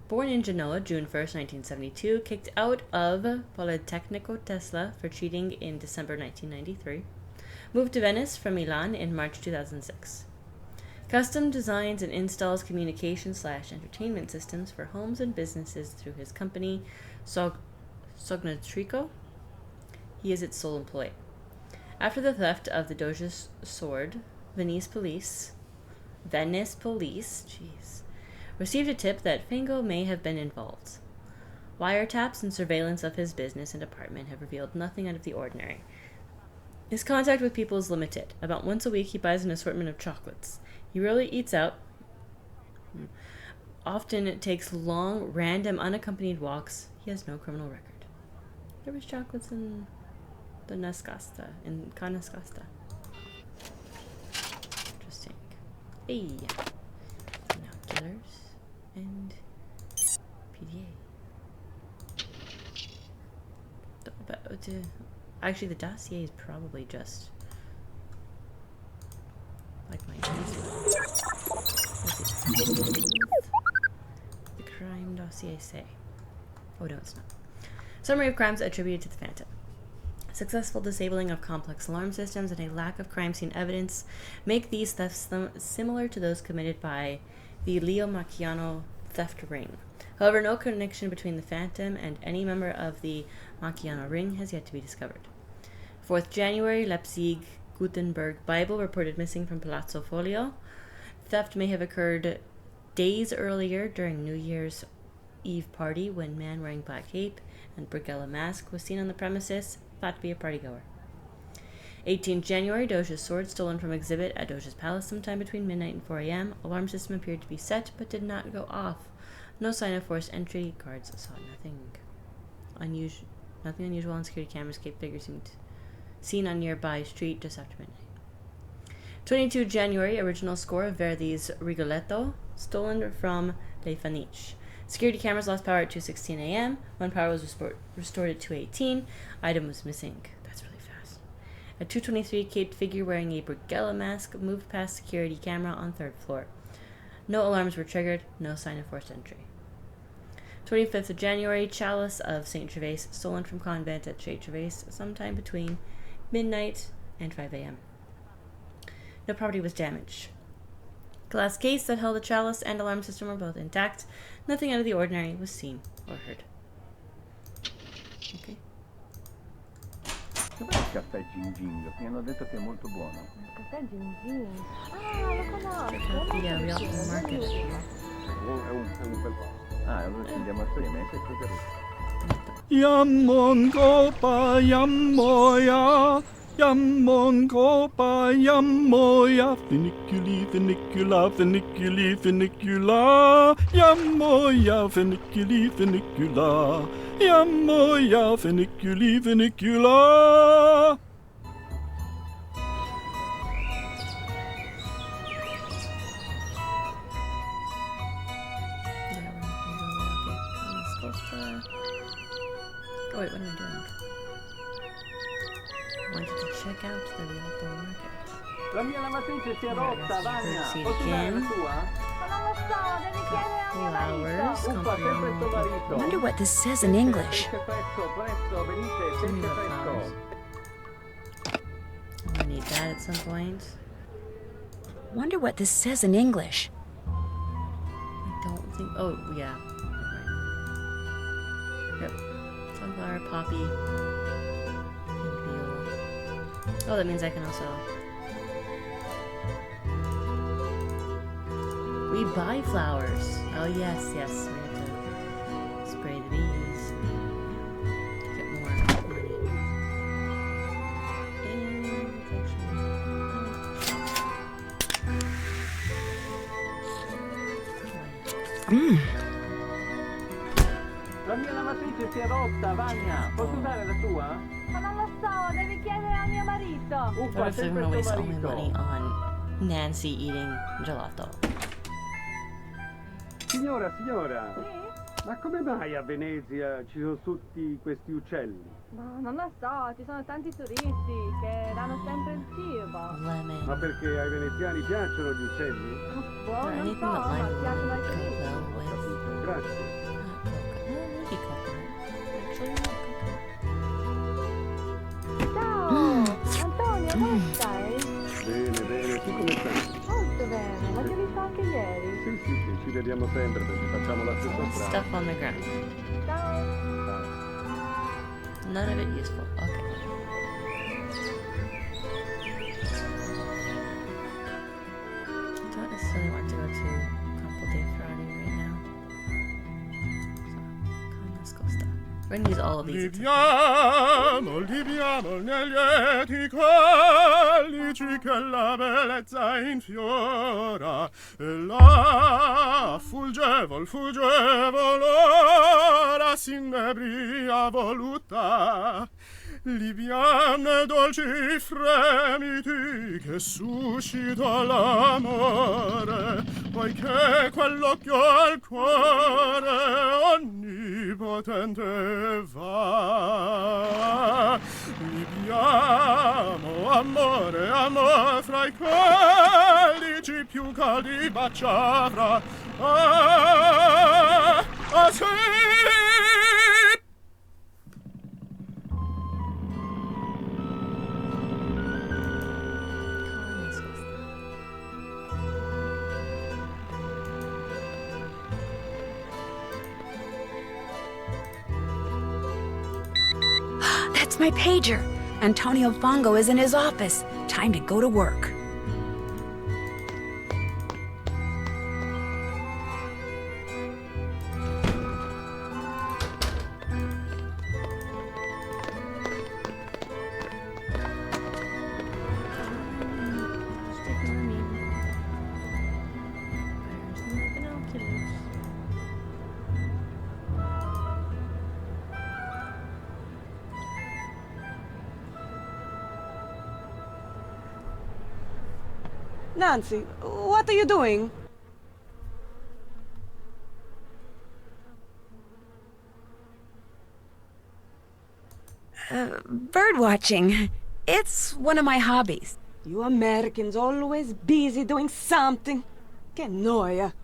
Born in Genoa, June 1st, 1972, kicked out of Politecnico Tesla for cheating in December 1993. Moved to Venice from Milan in March 2006. Custom designs and installs communication/entertainment systems for homes and businesses through his company, Sognatrico. He is its sole employee. After the theft of the Doge's sword, Venice police, received a tip that Fango may have been involved. Wiretaps and surveillance of his business and apartment have revealed nothing out of the ordinary. His contact with people is limited. About once a week, he buys an assortment of chocolates. He rarely eats out. Often it takes long, random, unaccompanied walks. He has no criminal record. There was chocolates in the Nascasta, in Canascasta. Interesting. Hey. Binoculars and PDA. Actually, the dossier is probably just like my the crime dossier say. Oh no, it's not. Summary of crimes attributed to the Phantom. Successful disabling of complex alarm systems and a lack of crime scene evidence make these thefts similar to those committed by the Leo Macchiano theft ring. However, no connection between the Phantom and any member of the Macchiano ring has yet to be discovered. 4th January, Leipzig Gutenberg Bible reported missing from Palazzo Folio. Theft may have occurred days earlier during New Year's Eve party when man wearing black cape and Brigella mask was seen on the premises, thought to be a partygoer. 18th January, Doge's sword stolen from exhibit at Doge's palace sometime between midnight and 4 a.m. Alarm system appeared to be set but did not go off. No sign of forced entry. Guards saw nothing unusual on security cameras. Cape figure seemed seen on nearby street just after midnight. 22 January, original score of Verdi's Rigoletto, stolen from Le Faniche. Security cameras lost power at 2:16 a.m. When power was restored at 2:18, item was missing. That's really fast. At 2:23, caped figure wearing a Brigella mask moved past security camera on 3rd floor. No alarms were triggered, no sign of forced entry. 25th of January, chalice of St. Gervais stolen from convent at St. Gervais sometime between midnight and 5 a.m. No property was damaged. Glass case that held the chalice and alarm system were both intact. Nothing out of the ordinary was seen or heard. Okay. Dov'è il caffè Gin Gin? Mi hanno detto che è molto buono. Il caffè Gin Gin. Ah, lo conosco. Check out the real market if you want. È un bel posto. Ah, allora ci andiamo assieme, è questo che Yammon Copa Yammoya, Yammon Copa Yammoya, Finiculi, Finicula, Finiculi, Finicula, Yammoya, Finiculi, Finicula, Yammoya, Finiculi, Finicula. Oh wait, what am I doing? I wanted to check out the real market. La mia lavatrice si è rotta, Vania! See it Posso usare again. la tua? Ma non lo so, devi chiedere a mio Flowers, marito. Uffa, sempre sto marito! Wonder what this says in English. Pesce fresco, presto, venite, pesce fresco! I'm gonna need that at some point. Wonder what this says in English. I don't think. Oh yeah. Yep. Sunflower, poppy, and viola. Oh, that means I can also. We buy flowers. Oh yes, yes. We have to spray the bees to get more money. And it's actually. La mia lavatrice si è rotta, Vania! Posso usare la tua? Ma non lo so, devi chiedere a mio marito. What Uffa, if they're sempre gonna sto waste all my money marito! on Nancy eating gelato? Signora, Sì? ma come mai a Venezia ci sono tutti questi uccelli? Ma non lo so, ci sono tanti turisti che danno sempre il cibo. Lemon. Ma perché ai veneziani piacciono gli uccelli? Boh, Is there non anything so, that ma lime piacciono ai would go turisti. well with? Grazie. Maybe coconut. Actually, Ciao! Antonio, come stai? Bene, bene. Tu come stai? Molto bene, ma ti ho visto anche ieri. Sì, sì, sì, ci vediamo sempre perché facciamo la stessa coconut. strada. Stuff on the ground. Ciao! Ciao. None of it useful. Okay. I don't necessarily want to go to Campo dei Frati right now. So, let's go stuff. We're gonna use all of these. Libiamo negli lieti calici che la bellezza infiora e là fuggevol ora s'inebria voluta libiane dolci fremiti che suscita l'amore poiché quell'occhio al cuore onnipotente va libiamo amore fra i calici più caldi baciavra sì. That's my pager. Antonio Fongo is in his office. Time to go to work. Nancy, what are you doing? Bird watching. It's one of my hobbies. You Americans always busy doing something. Che noia.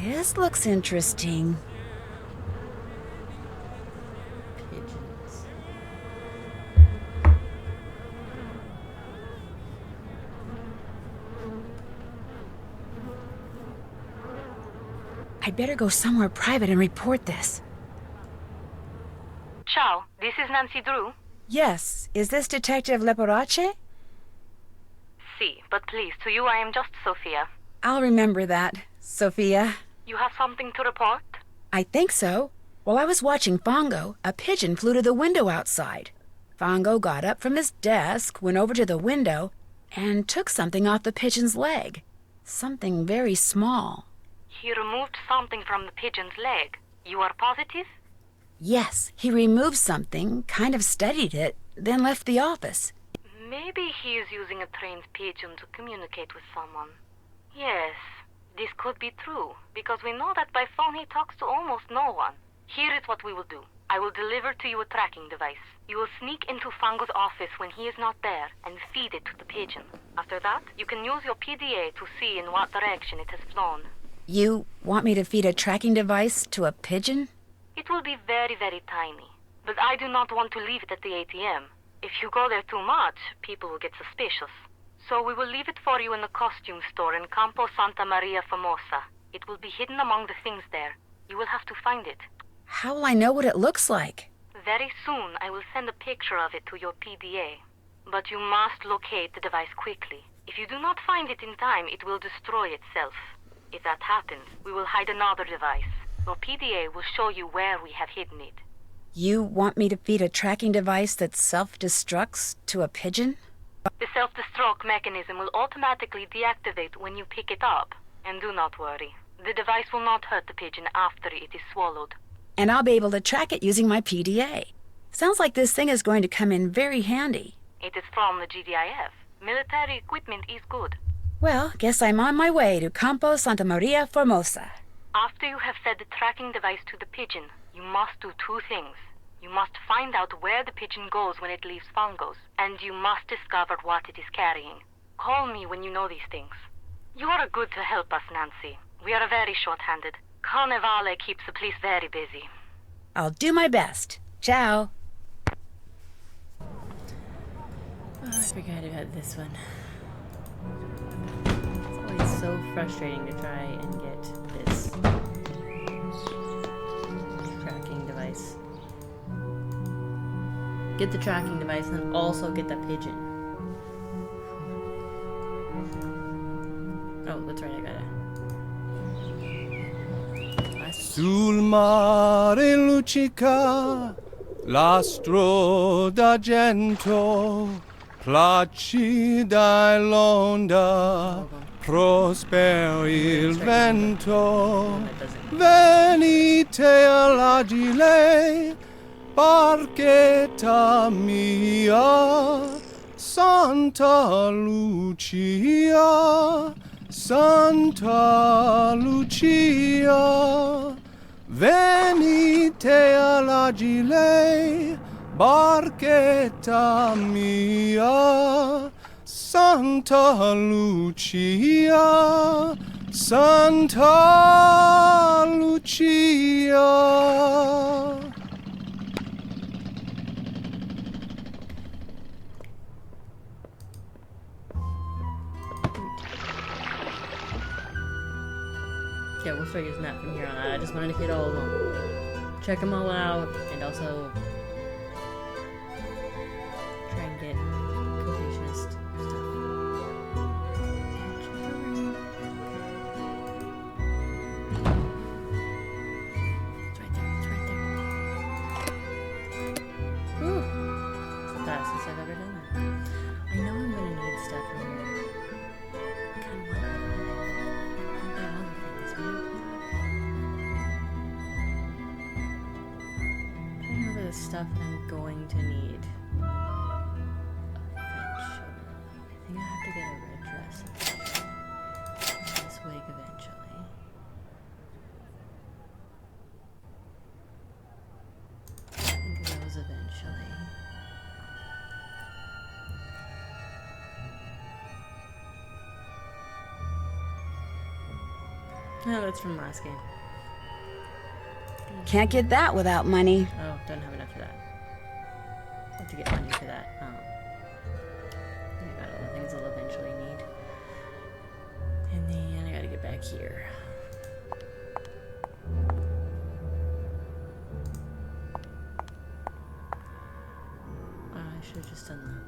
This looks interesting. Pigeons. I'd better go somewhere private and report this. Ciao, this is Nancy Drew. Yes, is this Detective Leporace? Si, but please, to you I am just Sophia. I'll remember that, Sophia. You have something to report? I think so. While I was watching Fongo, a pigeon flew to the window outside. Fongo got up from his desk, went over to the window, and took something off the pigeon's leg. Something very small. He removed something from the pigeon's leg. You are positive? Yes, he removed something, kind of studied it, then left the office. Maybe he is using a trained pigeon to communicate with someone. Yes, this could be true, because we know that by phone he talks to almost no one. Here is what we will do. I will deliver to you a tracking device. You will sneak into Fongo's office when he is not there and feed it to the pigeon. After that, you can use your PDA to see in what direction it has flown. You want me to feed a tracking device to a pigeon? It will be very, very tiny. But I do not want to leave it at the ATM. If you go there too much, people will get suspicious. So we will leave it for you in the costume store in Campo Santa Maria Famosa. It will be hidden among the things there. You will have to find it. How will I know what it looks like? Very soon I will send a picture of it to your PDA. But you must locate the device quickly. If you do not find it in time, it will destroy itself. If that happens, we will hide another device. Your PDA will show you where we have hidden it. You want me to feed a tracking device that self-destructs to a pigeon? The self-destruct mechanism will automatically deactivate when you pick it up. And do not worry. The device will not hurt the pigeon after it is swallowed. And I'll be able to track it using my PDA. Sounds like this thing is going to come in very handy. It is from the GDIF. Military equipment is good. Well, guess I'm on my way to Campo Santa Maria Formosa. After you have fed the tracking device to the pigeon, you must do two things. You must find out where the pigeon goes when it leaves Fungos, and you must discover what it is carrying. Call me when you know these things. You are good to help us, Nancy. We are very short-handed. Carnevale keeps the police very busy. I'll do my best. Ciao. Oh, I forgot about this one. It's always so frustrating to try and get this tracking device. Get the tracking device and then also get the pigeon. Oh, that's right, I got it. Sul mare luccica l'astro d'argento, placida l'onda, prosper il vento. Venite all'agile, barchetta mia, Santa Lucia, Santa Lucia. Venite all'agile, barchetta mia, Santa Lucia, Santa Lucia. Yeah, we'll start using that from here on out. I just wanted to hit all of them. Check them all out, and also try and get completionist stuff. It's right there, it's right there. Whew. It's the fastest I've ever done that. I know I'm gonna need stuff from here. Kind of want stuff I'm going to need eventually. I think I have to get a red dress this wig eventually. I think those eventually. Oh, that's from last game. Can't get that without money. Oh, don't have enough for that. I'll have to get money for that. I got all the things I'll eventually need. And then I gotta get back here. I should have just done that.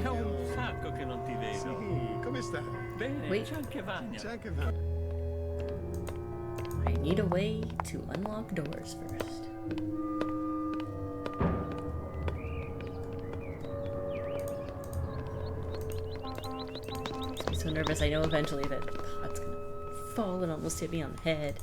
È un sacco che non ti vedo. Sì, come stai? Bene, Wait. c'è anche Vania. C'è anche Vania. I need a way to unlock doors first. I'm so nervous. I know eventually that pot's gonna fall and almost hit me on the head.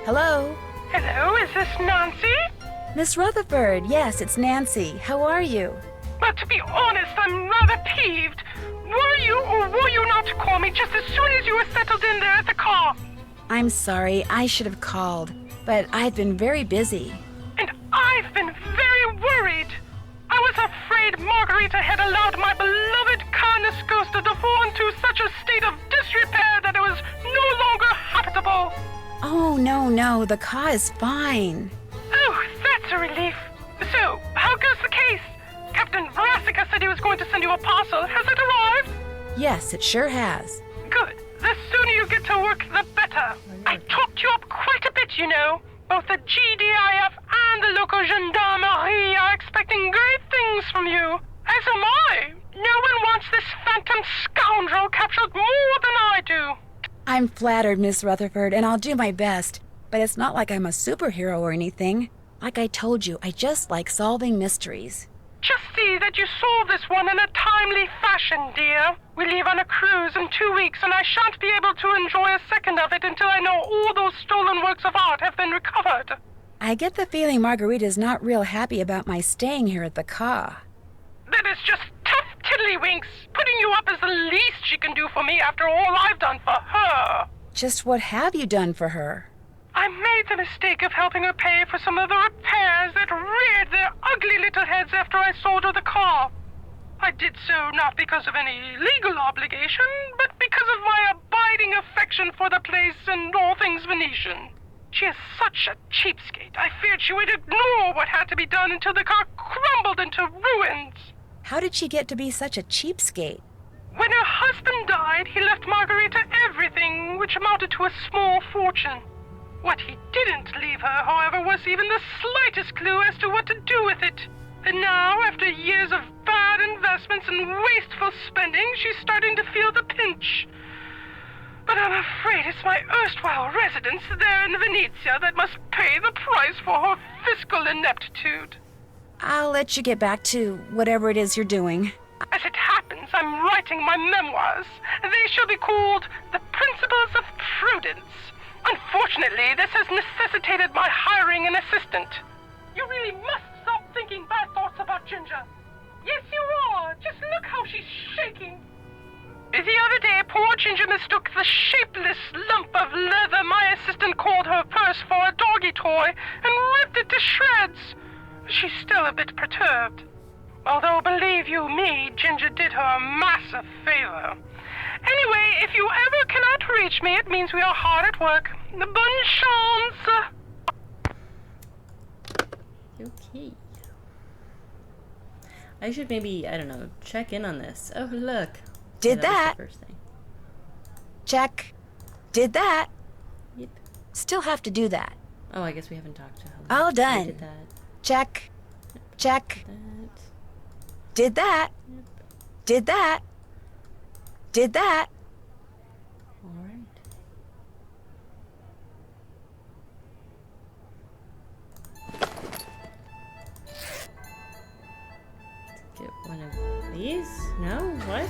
Hello? Hello, is this Nancy? Miss Rutherford, yes, it's Nancy. How are you? But to be honest, I'm rather peeved. Were you or were you not to call me just as soon as you were settled in there at the car? I'm sorry, I should have called, but I've been very busy. And I've been very worried. I was afraid Margarita had allowed my beloved Carnus ghost to fall into such a state of disrepair that it was no longer habitable. Oh, no, the car is fine. Oh, that's a relief. So, how goes the case? Captain Brassica said he was going to send you a parcel. Has it arrived? Yes, it sure has. Good. The sooner you get to work, the better. I talked you up quite a bit, you know. Both the GDIF and the local gendarmerie are expecting great things from you. As am I. No one wants this phantom scoundrel captured more than I do. I'm flattered, Miss Rutherford, and I'll do my best. But it's not like I'm a superhero or anything. Like I told you, I just like solving mysteries. Just see that you solve this one in a timely fashion, dear. We leave on a cruise in 2 weeks, and I shan't be able to enjoy a second of it until I know all those stolen works of art have been recovered. I get the feeling Margarita's not real happy about my staying here at the Ka. That is just tough tiddlywinks. Putting you up is the least she can do for me after all I've done for her. Just what have you done for her? I made the mistake of helping her pay for some of the repairs that reared their ugly little heads after I sold her the car. I did so not because of any legal obligation, but because of my abiding affection for the place and all things Venetian. She is such a cheapskate. I feared she would ignore what had to be done until the car crumbled into ruins. How did she get to be such a cheapskate? When her husband died, he left Margarita everything, which amounted to a small fortune. What he didn't leave her, however, was even the slightest clue as to what to do with it. And now, after years of bad investments and wasteful spending, she's starting to feel the pinch. But I'm afraid it's my erstwhile residence there in Venezia that must pay the price for her fiscal ineptitude. I'll let you get back to whatever it is you're doing. As it happens, I'm writing my memoirs. They shall be called The Principles of Prudence. Unfortunately, this has necessitated my hiring an assistant. You really must stop thinking bad thoughts about Ginger. Yes, you are. Just look how she's shaking. The other day, poor Ginger mistook the shapeless lump of leather my assistant called her purse for a doggy toy and ripped it to shreds. She's still a bit perturbed. Although, believe you me, Ginger did her a massive favor. Anyway, if you ever cannot reach me, it means we are hard at work. Bonne chance! Okay. I should maybe, I don't know, check in on this. Oh, look. Did Yeah, that. was the first thing. Check. Did that. Yep. Still have to do that. Oh, I guess we haven't talked to her. All done. I did that. Check. Check. That. Did that. Yep. Did that. Did that. All right. Let's get one of these. No? What?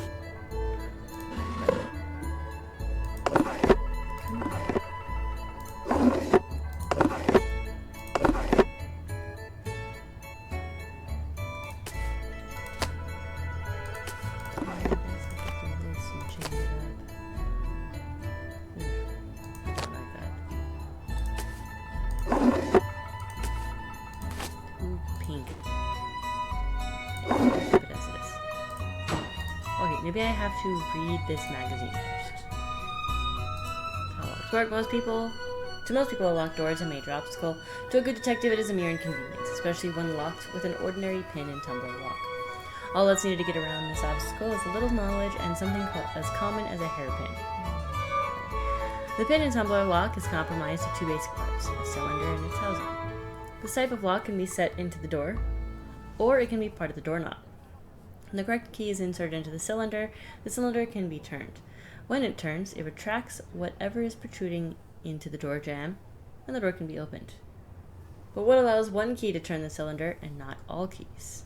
Maybe I have to read this magazine first. How locks work. To most people, a locked door is a major obstacle. To a good detective, it is a mere inconvenience, especially when locked with an ordinary pin and tumbler lock. All that's needed to get around this obstacle is a little knowledge and something as common as a hairpin. The pin and tumbler lock is comprised of two basic parts, a cylinder and its housing. This type of lock can be set into the door, or it can be part of the doorknob. When the correct key is inserted into the cylinder can be turned. When it turns, it retracts whatever is protruding into the door jamb, and the door can be opened. But what allows one key to turn the cylinder and not all keys?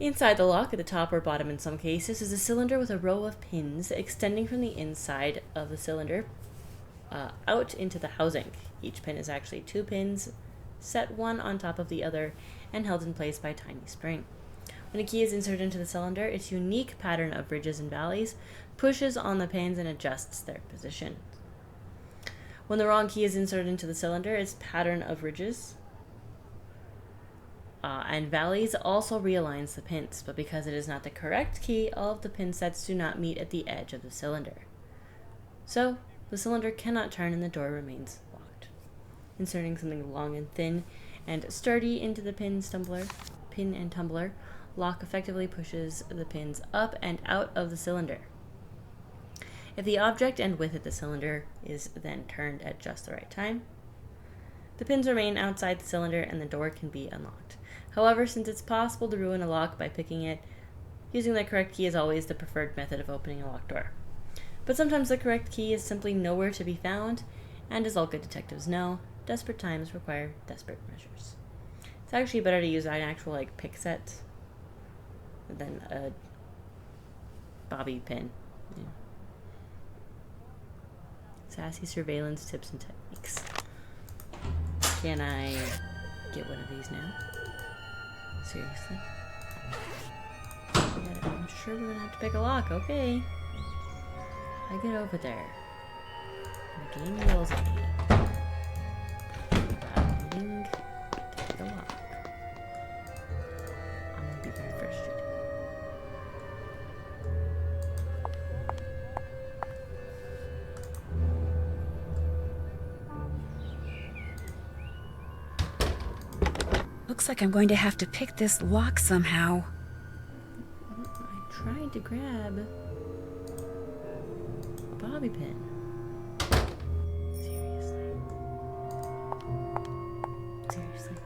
Inside the lock, at the top or bottom in some cases, is a cylinder with a row of pins extending from the inside of the cylinder out into the housing. Each pin is actually two pins, set one on top of the other, and held in place by a tiny spring. When a key is inserted into the cylinder, its unique pattern of ridges and valleys pushes on the pins and adjusts their position. When the wrong key is inserted into the cylinder, its pattern of ridges and valleys also realigns the pins, but because it is not the correct key, all of the pin sets do not meet at the edge of the cylinder. So, the cylinder cannot turn and the door remains locked. Inserting something long and thin and sturdy into the pin and tumbler lock effectively pushes the pins up and out of the cylinder. If the object and width of the cylinder is then turned at just the right time, the pins remain outside the cylinder and the door can be unlocked. However, since it's possible to ruin a lock by picking it, using the correct key is always the preferred method of opening a locked door. But sometimes the correct key is simply nowhere to be found, and as all good detectives know, desperate times require desperate measures. It's actually better to use an actual like pick set than a bobby pin. Yeah. Sassy surveillance tips and techniques. Can I get one of these now? Seriously? I'm sure we're gonna have to pick a lock. Okay. I get over there. The game yells at me. I'm needing to pick a lock. I'm gonna be very frustrated. Looks like I'm going to have to pick this lock somehow. I tried to grab a bobby pin. Seriously. Seriously.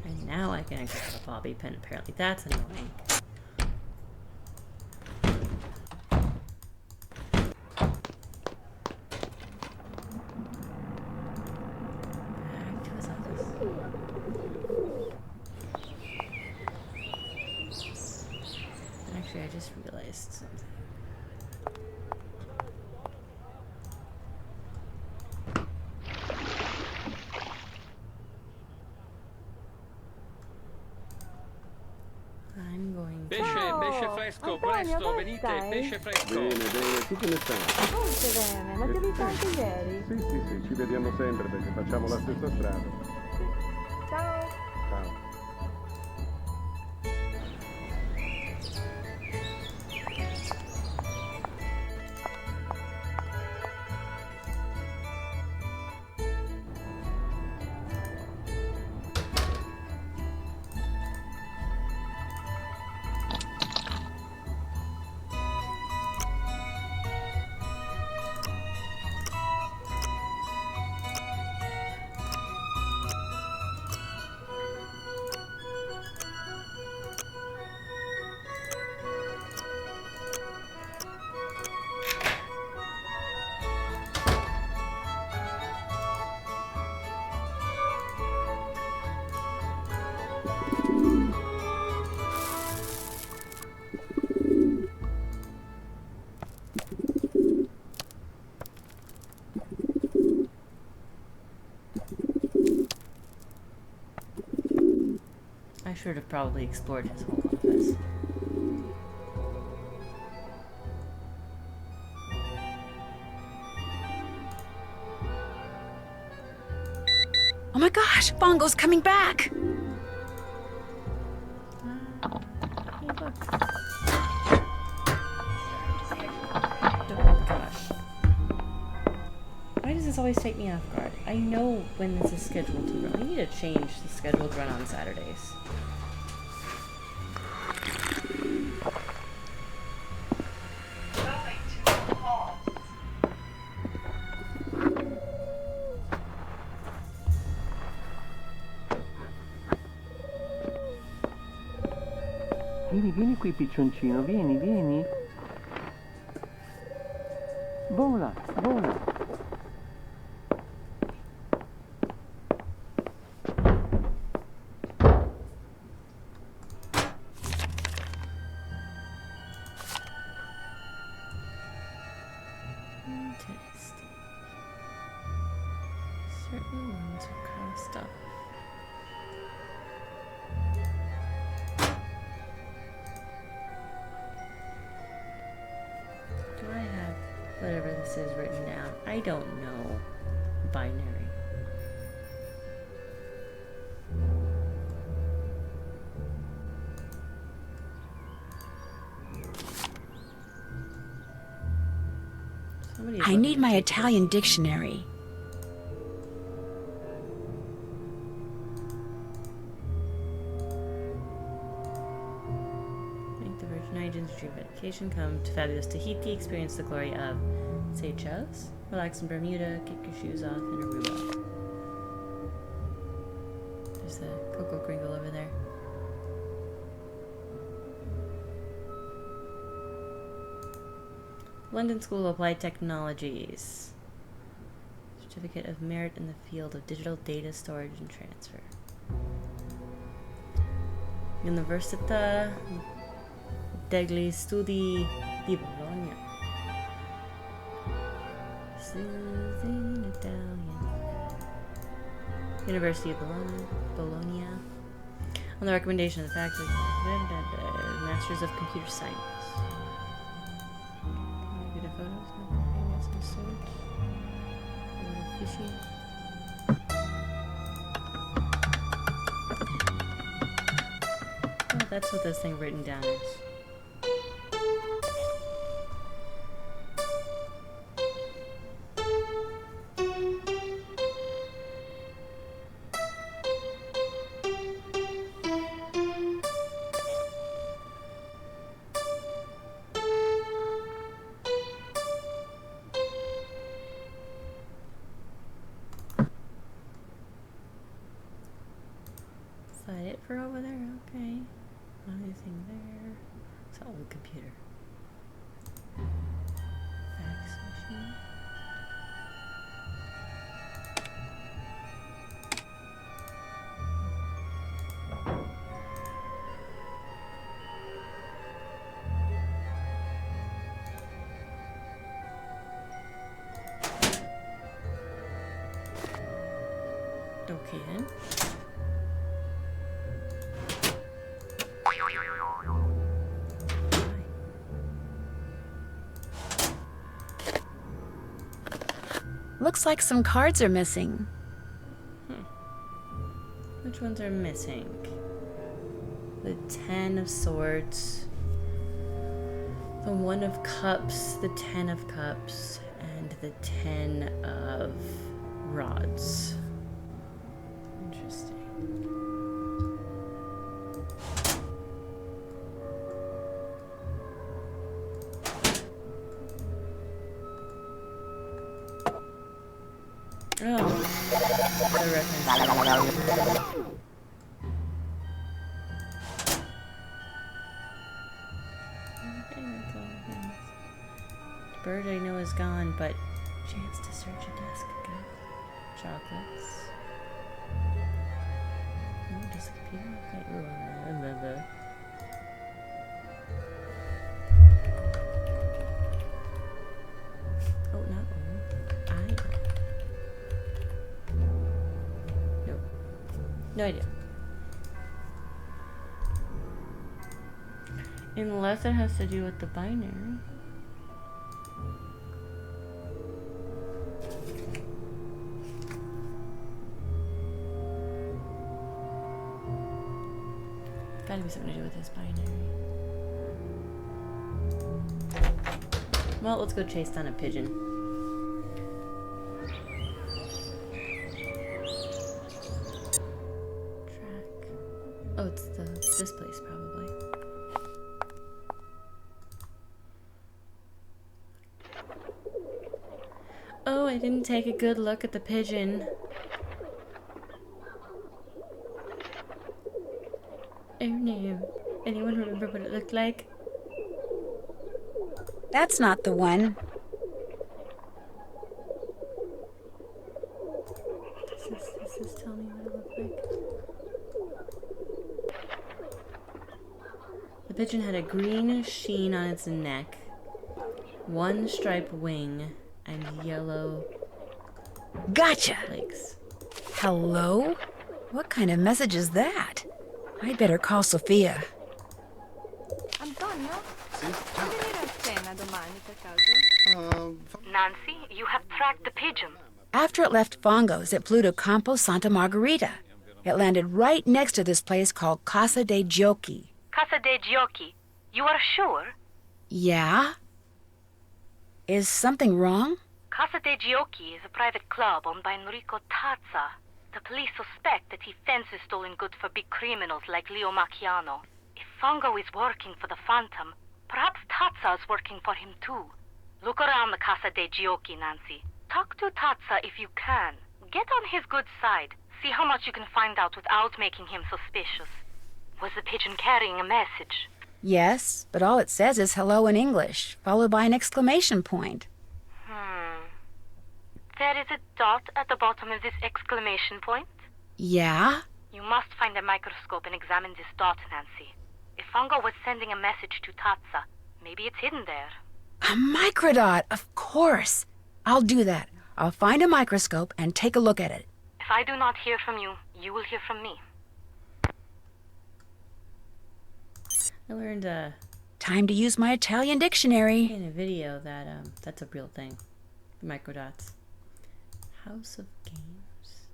And now I can grab a bobby pin. Apparently that's annoying. Back to his office. Actually, I just realized something. I'm going to... Pesce fresco, presto, venite, pesce fresco. Bene, bene, tu come stai? Molto bene, ma ti ho visto anche ieri. Sì, sì, sì, ci vediamo sempre perché facciamo la stessa strada. Ciao. Ciao. I should have probably explored his whole office. Oh my gosh, Bongo's coming back! Hey, look. Oh gosh. Why does this always take me off guard? I know when this is scheduled to run. I need to change the scheduled run on Saturdays. Vieni qui piccioncino, vieni. Vola. Interesting. Certain ones are crossed off. Do I have whatever this is written down? I don't know. Binary. I need my Italian dictionary. vacation, come to fabulous Tahiti, experience the glory of Seychelles, relax in Bermuda, kick your shoes off in Aruba. There's the Cocoa Kringle over there. London School of Applied Technologies. Certificate of Merit in the field of digital data storage and transfer. Università degli Studi di Bologna. This is in Italian. University of Bologna. On the recommendation of the faculty, Masters of Computer Science. Get a photos. Got some swords. A little fishy. Oh, that's what this thing written down is. Is that it for over there? Okay. Anything there? It's an old computer. Fax machine. Okay then. Looks like some cards are missing. Which ones are missing? The 10 of Swords, the 1 of Cups, the 10 of Cups, and the 10 of Rods. Interesting. Oh, the reference. Bird I know is gone, but chance to search a desk again. Chocolates. Oh, does the computer look like... Oh, not all. Nope. No idea. Unless it has to do with the binary. Gotta be something to do with this binary. Well, let's go chase down a pigeon. Track. Oh, it's this place probably. Oh, I didn't take a good look at the pigeon. Oh no. Anyone remember what it looked like? That's not the one. Does this tell me what it looked like? The pigeon had a green sheen on its neck, 1 striped wing, and yellow Gotcha! legs. Hello? What kind of message is that? I'd better call Sophia. Antonio? Sì, Puoi venire a cena domani per caso? Nancy, you have tracked the pigeon. After it left Fongo's, it flew to Campo Santa Margherita. It landed right next to this place called Casa dei Giochi. Casa dei Giochi. You are sure? Yeah? Is something wrong? Casa dei Giochi is a private club owned by Enrico Tazza. The police suspect that he fences stolen goods for big criminals like Leo Macchiano. If Fongo is working for the Phantom, Perhaps Tatsa is working for him too. Look around the Casa dei Giochi, Nancy. Talk to Tatsa if you can. Get on his good side. See how much you can find out without making him suspicious. Was the pigeon carrying a message? Yes, but all it says is hello in English, followed by an exclamation point. There is a dot at the bottom of this exclamation point. Yeah? You must find a microscope and examine this dot, Nancy. If Fungo was sending a message to Tatsa, maybe it's hidden there. A microdot, of course. I'll do that. I'll find a microscope and take a look at it. If I do not hear from you, you will hear from me. I learned Time to use my Italian dictionary. in a video that that's a real thing. Microdots. House of Games.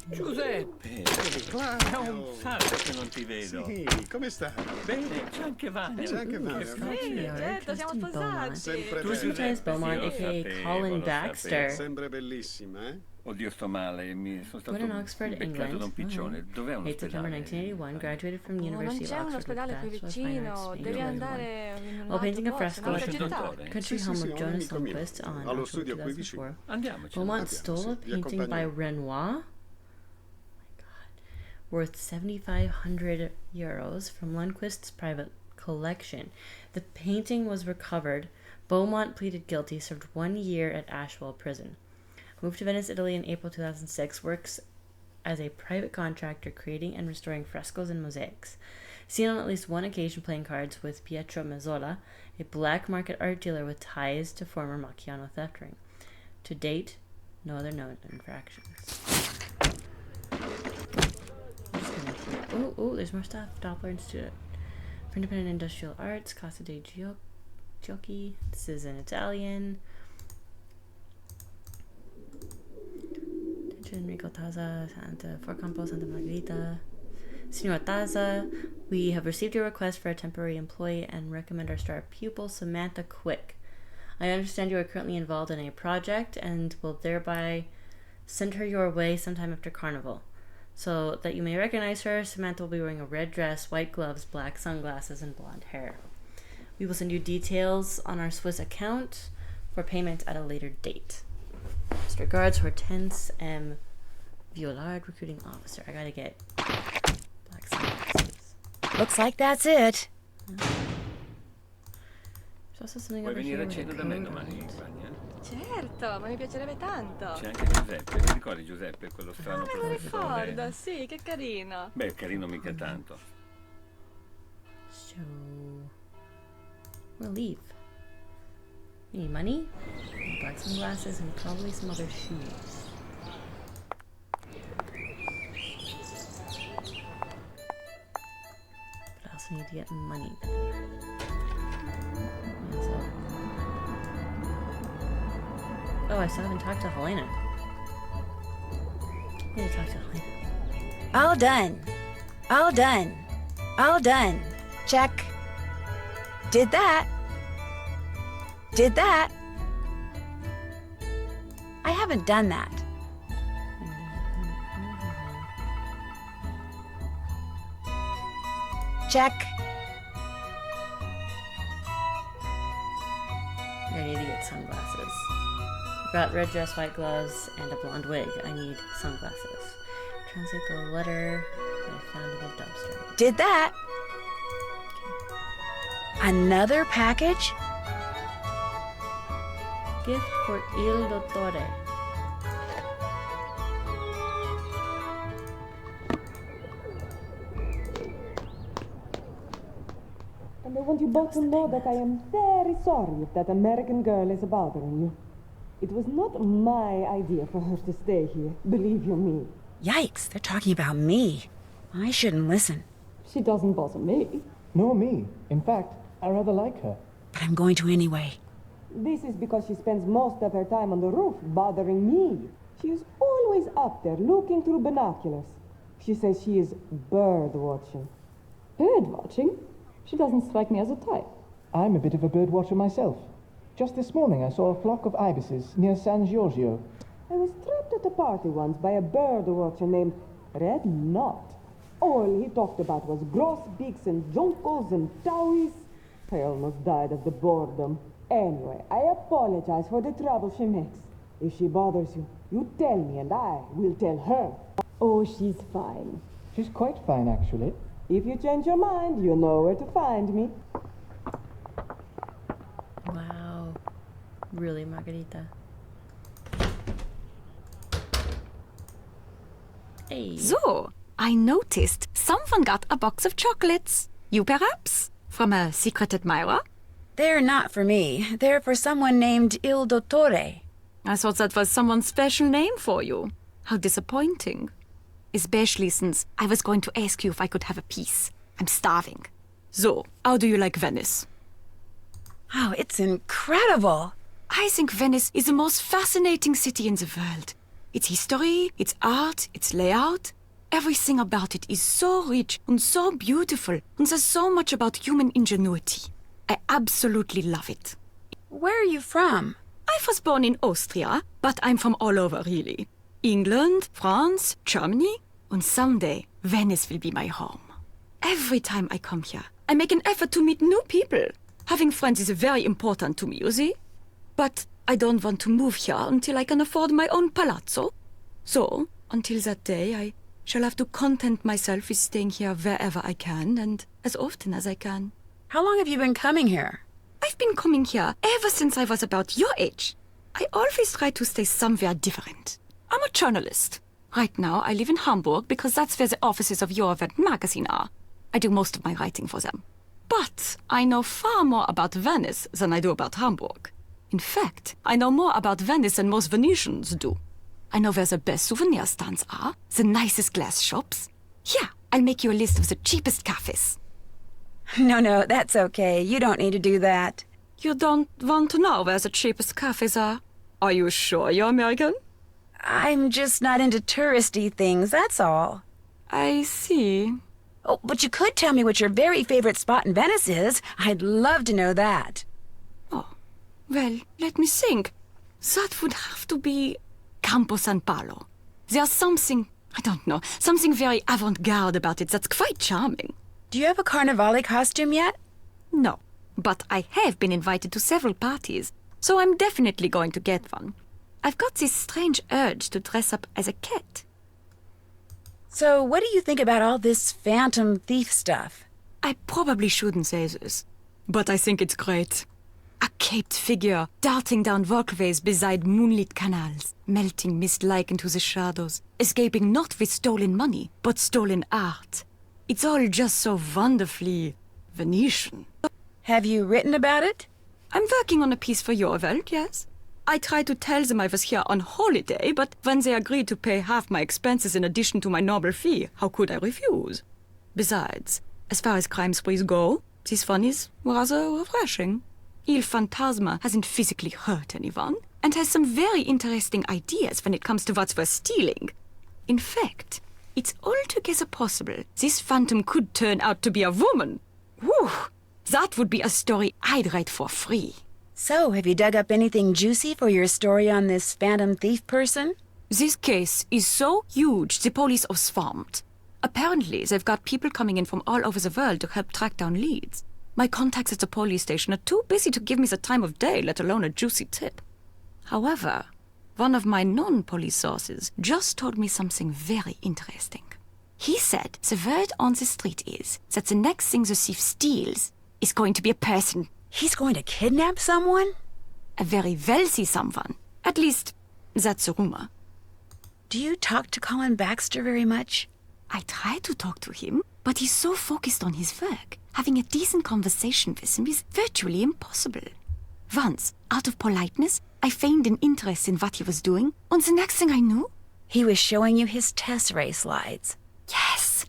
Giuseppe, è un sacco che non ti vedo. Sì, come stai? Bene, c'è anche Vania. C'è anche Vania. Certo, siamo sposati. Sempre Sometimes Beaumont, a.k.a. Colin Baxter. Sempre bellissima, eh? Oddio, sto male, mi sono stato Born in Oxford, beccato England. da un piccione. Dov'è un 8 September ospedale? 1981, graduated from Non University c'è of un Oxford with ospedale qui Bachelor of Fine vicino, Arts, devi 1981. andare in un While painting a altro fresco posto, at in the un'altra città. country home of un Jonas amico mio. Sundquist on Allo October studio qui vicino. 2004, Andiamoci. Beaumont Andiamo, stole a sì, vi painting by accompagno. Renoir, worth 7,500 euros from Lundquist's private collection. The painting was recovered. Beaumont pleaded guilty, served 1 year at Ashwell Prison. Moved to Venice, Italy in April 2006, works as a private contractor creating and restoring frescoes and mosaics. Seen on at least one occasion playing cards with Pietro Mazzola, a black market art dealer with ties to former Macchiano theft ring. To date, no other known infractions. Oh, there's more stuff. Doppler Institute for Independent Industrial Arts, Casa dei Giochi. This is in Italian. Enrico Taza, Fort Campo, Santa Margherita. Signor Taza, we have received your request for a temporary employee and recommend our star pupil, Samantha Quick. I understand you are currently involved in a project and will thereby send her your way sometime after Carnival. So that you may recognize her, Samantha will be wearing a red dress, white gloves, black sunglasses, and blonde hair. We will send you details on our Swiss account for payment at a later date. Best regards, Hortense M. Violard, recruiting officer. I gotta get black sunglasses. Looks like that's it. There's also something Vuoi over venire here a with cena a da me code domani, on it. Vania? Certo, ma mi piacerebbe tanto. C'è anche Giuseppe, ti ricordi Giuseppe, quello strano Me lo ricordo, professore? sì, che carino. Beh, carino mica tanto. So, we'll leave. We need money, black sunglasses, and probably some other shoes. But I also need to get money then. Yeah, so. Oh, I still haven't talked to Helena. I need to talk to Helena. All done. All done. All done. Check. Did that. Did that. I haven't done that. Check. I need to get sunglasses. I've got red dress, white gloves, and a blonde wig. I need sunglasses. Translate the letter that I found in the dumpster. Did that. Another package? Gift for Il Dottore. And I want you both to know that I am very sorry if that American girl is bothering you. It was not my idea for her to stay here, believe you me. Yikes, they're talking about me. I shouldn't listen. She doesn't bother me. Nor me. In fact, I rather like her. But I'm going to anyway. This is because she spends most of her time on the roof bothering me. She is always up there looking through binoculars. She says she is bird watching. Bird watching? She doesn't strike me as a type. I'm a bit of a bird watcher myself. Just this morning I saw a flock of ibises near San Giorgio. I was trapped at a party once by a bird watcher named Red Knot. All he talked about was grosbeaks and jonkos and towies. I almost died of the boredom. Anyway, I apologize for the trouble she makes. If she bothers you, you tell me and I will tell her. Oh, she's fine. She's quite fine, actually. If you change your mind, you know where to find me. Wow. Really, Margarita? Hey. So, I noticed someone got a box of chocolates. You perhaps? From a secret admirer? They're not for me. They're for someone named Il Dottore. I thought that was someone's special name for you. How disappointing. Especially since I was going to ask you if I could have a piece. I'm starving. So, how do you like Venice? Oh, it's incredible. I think Venice is the most fascinating city in the world. Its history, its art, its layout, everything about it is so rich and so beautiful, and there's so much about human ingenuity. I absolutely love it. Where are you from? I was born in Austria, but I'm from all over, really. England, France, Germany, and someday Venice will be my home. Every time I come here, I make an effort to meet new people. Having friends is very important to me, you see? But I don't want to move here until I can afford my own palazzo. So, until that day, I shall have to content myself with staying here wherever I can and as often as I can. How long have you been coming here? I've been coming here ever since I was about your age. I always try to stay somewhere different. I'm a journalist. Right now, I live in Hamburg because that's where the offices of Your Event magazine are. I do most of my writing for them. But I know far more about Venice than I do about Hamburg. In fact, I know more about Venice than most Venetians do. I know where the best souvenir stands are, the nicest glass shops. Here, I'll make you a list of the cheapest cafes. No, that's okay. You don't need to do that. You don't want to know where the cheapest cafes are? Are you sure you're American? I'm just not into touristy things, that's all. I see. Oh, but you could tell me what your very favorite spot in Venice is. I'd love to know that. Oh, well, let me think. That would have to be Campo San Paolo. There's something, I don't know, something very avant-garde about it that's quite charming. Do you have a Carnivale costume yet? No, but I have been invited to several parties, so I'm definitely going to get one. I've got this strange urge to dress up as a cat. So what do you think about all this phantom thief stuff? I probably shouldn't say this, but I think it's great. A caped figure darting down walkways beside moonlit canals, melting mist-like into the shadows, escaping not with stolen money, but stolen art. It's all just so wonderfully Venetian. Have you written about it? I'm working on a piece for Your Welt, yes. I tried to tell them I was here on holiday, but when they agreed to pay half my expenses in addition to my normal fee, how could I refuse? Besides, as far as crime sprees go, this one is rather refreshing. Il Fantasma hasn't physically hurt anyone, and has some very interesting ideas when it comes to what's worth stealing. In fact, it's altogether possible this phantom could turn out to be a woman. Whew! That would be a story I'd write for free. So, have you dug up anything juicy for your story on this phantom thief person? This case is so huge, the police are swamped. Apparently, they've got people coming in from all over the world to help track down leads. My contacts at the police station are too busy to give me the time of day, let alone a juicy tip. However, one of my non-police sources just told me something very interesting. He said the word on the street is that the next thing the thief steals is going to be a person. He's going to kidnap someone? A very wealthy someone. At least, that's a rumor. Do you talk to Colin Baxter very much? I try to talk to him, but he's so focused on his work. Having a decent conversation with him is virtually impossible. Once, out of politeness, I feigned an interest in what he was doing, and the next thing I knew, he was showing you his tesserae slides. Yes!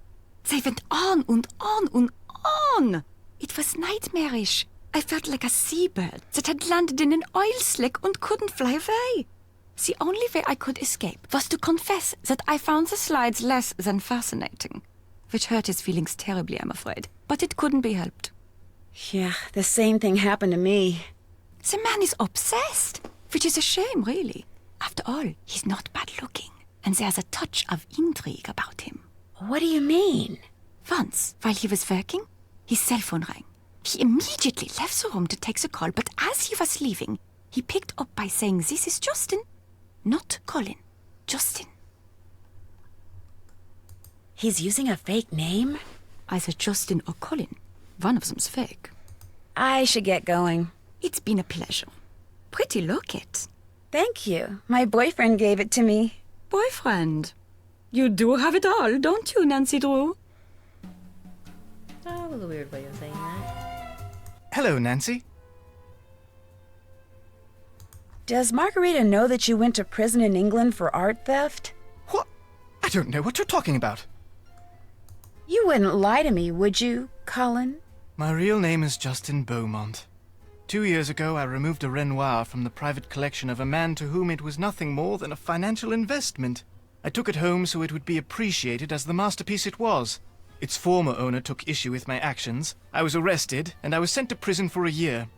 They went on and on and on! It was nightmarish. I felt like a seabird that had landed in an oil slick and couldn't fly away. The only way I could escape was to confess that I found the slides less than fascinating. Which hurt his feelings terribly, I'm afraid. But it couldn't be helped. Yeah, the same thing happened to me. The man is obsessed, which is a shame, really. After all, he's not bad looking, and there's a touch of intrigue about him. What do you mean? Once, while he was working, his cell phone rang. He immediately left the room to take the call, but as he was leaving, he picked up by saying, "This is Justin." Not Colin. Justin. He's using a fake name? Either Justin or Colin. One of them's fake. I should get going. It's been a pleasure. Pretty locket. Thank you. My boyfriend gave it to me. Boyfriend? You do have it all, don't you, Nancy Drew? That was a weird way of saying that. Hello, Nancy. Does Margarita know that you went to prison in England for art theft? What? I don't know what you're talking about. You wouldn't lie to me, would you, Colin? My real name is Justin Beaumont. 2 years ago, I removed a Renoir from the private collection of a man to whom it was nothing more than a financial investment. I took it home so it would be appreciated as the masterpiece it was. Its former owner took issue with my actions. I was arrested, and I was sent to prison for a year.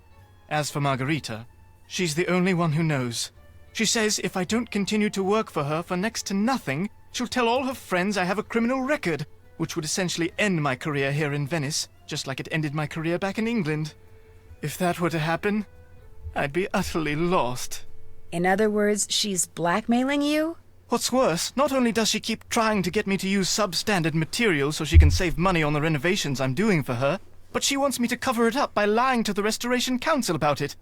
As for Margarita, she's the only one who knows. She says if I don't continue to work for her for next to nothing, she'll tell all her friends I have a criminal record, which would essentially end my career here in Venice, just like it ended my career back in England. If that were to happen, I'd be utterly lost. In other words, she's blackmailing you? What's worse, not only does she keep trying to get me to use substandard material so she can save money on the renovations I'm doing for her, but she wants me to cover it up by lying to the Restoration Council about it.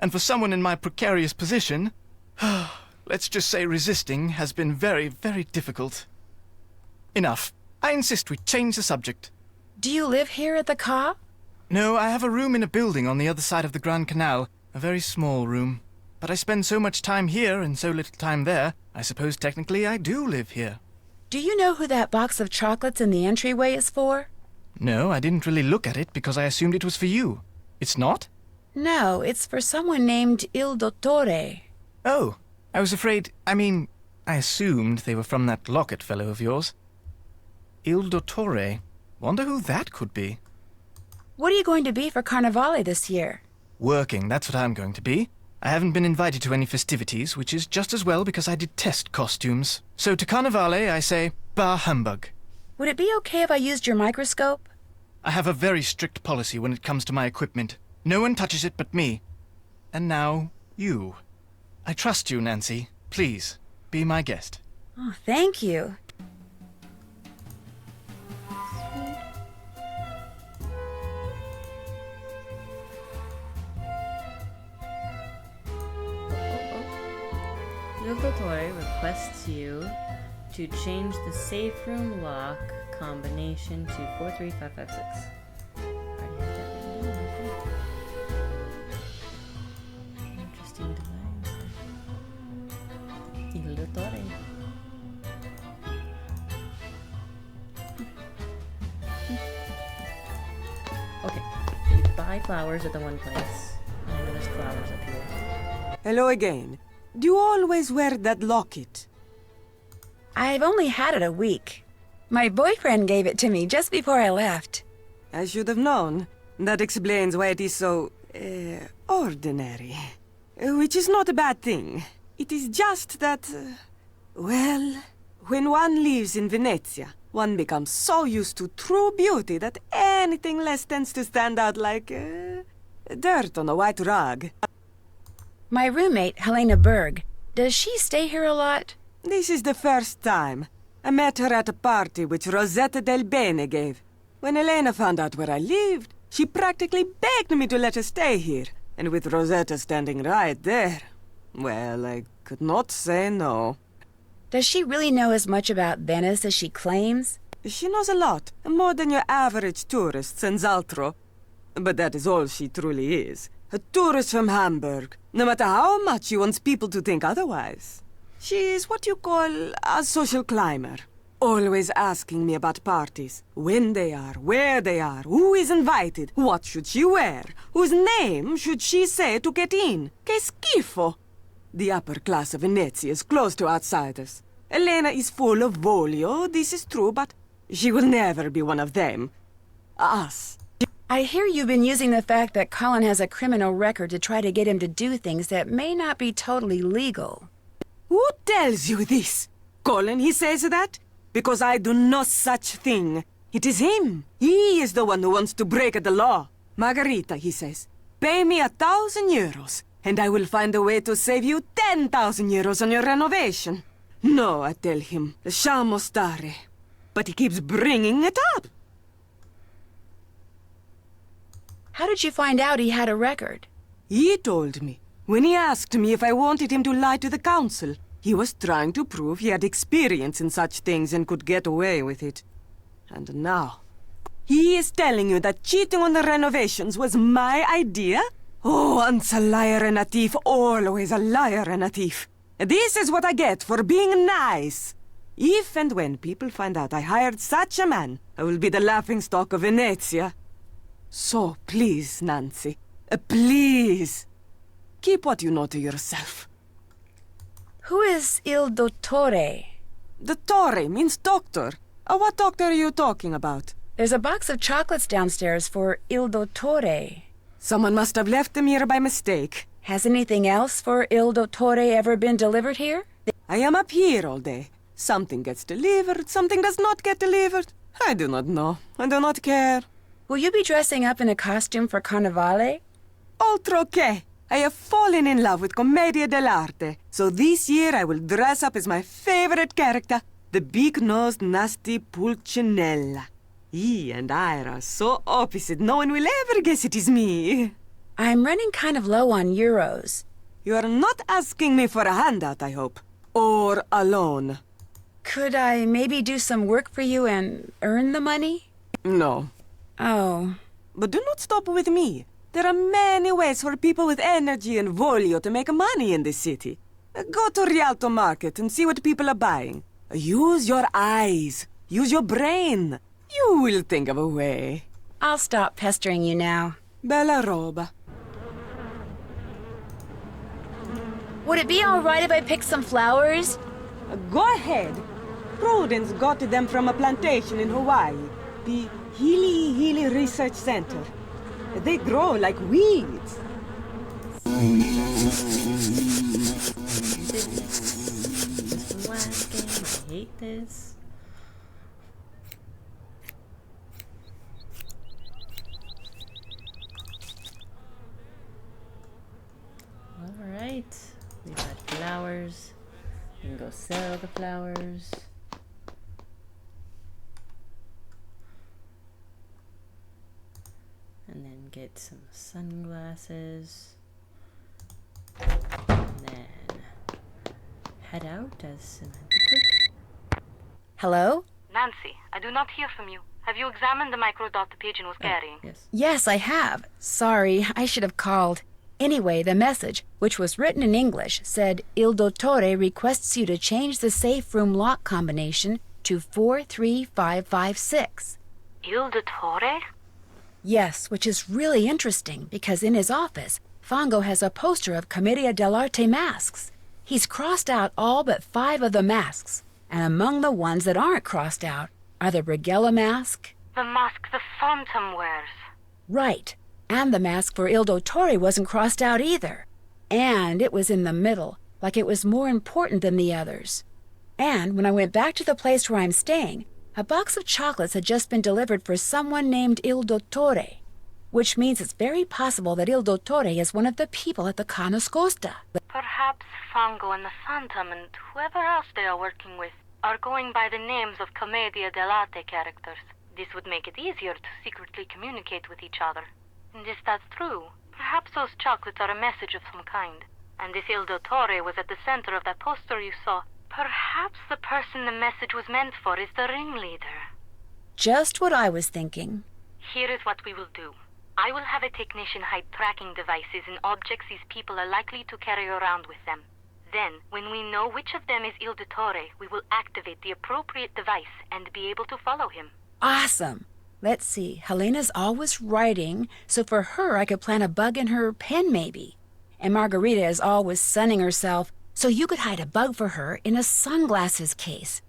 And for someone in my precarious position, let's just say resisting has been very, very difficult. Enough. I insist we change the subject. Do you live here at the Ca? No, I have a room in a building on the other side of the Grand Canal. A very small room. But I spend so much time here and so little time there, I suppose technically I do live here. Do you know who that box of chocolates in the entryway is for? No, I didn't really look at it because I assumed it was for you. It's not? No, it's for someone named Il Dottore. Oh, I was afraid, I assumed they were from that Locket fellow of yours. Il Dottore. Wonder who that could be. What are you going to be for Carnevale this year? Working, that's what I'm going to be. I haven't been invited to any festivities, which is just as well because I detest costumes. So to Carnevale, I say, bah humbug. Would it be okay if I used your microscope? I have a very strict policy when it comes to my equipment. No one touches it but me. And now, you. I trust you, Nancy. Please, be my guest. Oh, thank you. Il Dottore requests you to change the safe room lock combination to 43556. Interesting design. Il Dottore. Okay, so you buy flowers at the one place. And there's flowers up here. Hello again. Do you always wear that locket? I've only had it a week. My boyfriend gave it to me just before I left. I should have known. That explains why it is so, ordinary. Which is not a bad thing. It is just that, well, when one lives in Venezia, one becomes so used to true beauty that anything less tends to stand out like, dirt on a white rug. My roommate, Helena Berg, does she stay here a lot? This is the first time. I met her at a party which Rosetta Del Bene gave. When Elena found out where I lived, she practically begged me to let her stay here. And with Rosetta standing right there, well, I could not say no. Does she really know as much about Venice as she claims? She knows a lot, more than your average tourist, senz'altro. But that is all she truly is. A tourist from Hamburg, no matter how much she wants people to think otherwise. She's what you call a social climber. Always asking me about parties. When they are, where they are, who is invited, what should she wear, whose name should she say to get in. Che schifo! The upper class of Venezia is closed to outsiders. Elena is full of voglio, this is true, but she will never be one of them. Us. I hear you've been using the fact that Colin has a criminal record to try to get him to do things that may not be totally legal. Who tells you this? Colin, he says that? because I do no such thing. It is him. He is the one who wants to break the law. Margarita, he says, pay me 1,000 euros, and I will find a way to save you 10,000 euros on your renovation. No, I tell him, lasciamo stare. But he keeps bringing it up. How did you find out he had a record? He told me. When he asked me if I wanted him to lie to the council, he was trying to prove he had experience in such things and could get away with it. And now, he is telling you that cheating on the renovations was my idea? Oh, once a liar and a thief, always a liar and a thief. This is what I get for being nice. If and when people find out I hired such a man, I will be the laughingstock of Venezia. So, please, Nancy, please, keep what you know to yourself. Who is Il Dottore? Dottore means doctor. What doctor are you talking about? There's a box of chocolates downstairs for Il Dottore. Someone must have left them here by mistake. Has anything else for Il Dottore ever been delivered here? I am up here all day. Something gets delivered, something does not get delivered. I do not know. I do not care. Will you be dressing up in a costume for Carnevale? Altro che! I have fallen in love with Commedia dell'arte. So this year I will dress up as my favorite character, the big-nosed, nasty Pulcinella. He and I are so opposite, no one will ever guess it is me. I'm running kind of low on euros. You are not asking me for a handout, I hope. Or a loan. Could I maybe do some work for you and earn the money? No. Oh. But do not stop with me. There are many ways for people with energy and voglio to make money in this city. Go to Rialto Market and see what people are buying. Use your eyes. Use your brain. You will think of a way. I'll stop pestering you now. Bella roba. Would it be all right if I picked some flowers? Go ahead. Prudence got them from a plantation in Hawaii. The Healy Research Center. They grow like weeds. I hate this. Alright. We've got flowers. We can go sell the flowers. And then get some sunglasses. And then head out as Samantha Quick. Hello? Nancy, I do not hear from you. Have you examined the microdot the pigeon was carrying? Yes. Yes, I have. Sorry, I should have called. Anyway, the message, which was written in English, said Il Dottore requests you to change the safe room lock combination to 43556. Il Dottore? Yes, which is really interesting because in his office, Fango has a poster of Commedia dell'arte masks. He's crossed out all but 5 of the masks, and among the ones that aren't crossed out are the Brighella mask. The mask the Phantom wears. Right, and the mask for Il Dottore wasn't crossed out either. And it was in the middle, like it was more important than the others. And when I went back to the place where I'm staying, a box of chocolates had just been delivered for someone named Il Dottore, which means it's very possible that Il Dottore is one of the people at the Ca' Nascosta. Perhaps Fango and the Phantom and whoever else they are working with are going by the names of Commedia dell'arte characters. This would make it easier to secretly communicate with each other. And if that's true, perhaps those chocolates are a message of some kind. And if Il Dottore was at the center of that poster you saw, perhaps the person the message was meant for is the ringleader. Just what I was thinking. Here is what we will do. I will have a technician hide tracking devices in objects these people are likely to carry around with them. Then, when we know which of them is Il Dottore, we will activate the appropriate device and be able to follow him. Awesome! Let's see, Helena's always writing, so for her I could plant a bug in her pen maybe. And Margarita is always sunning herself, so you could hide a bug for her in a sunglasses case.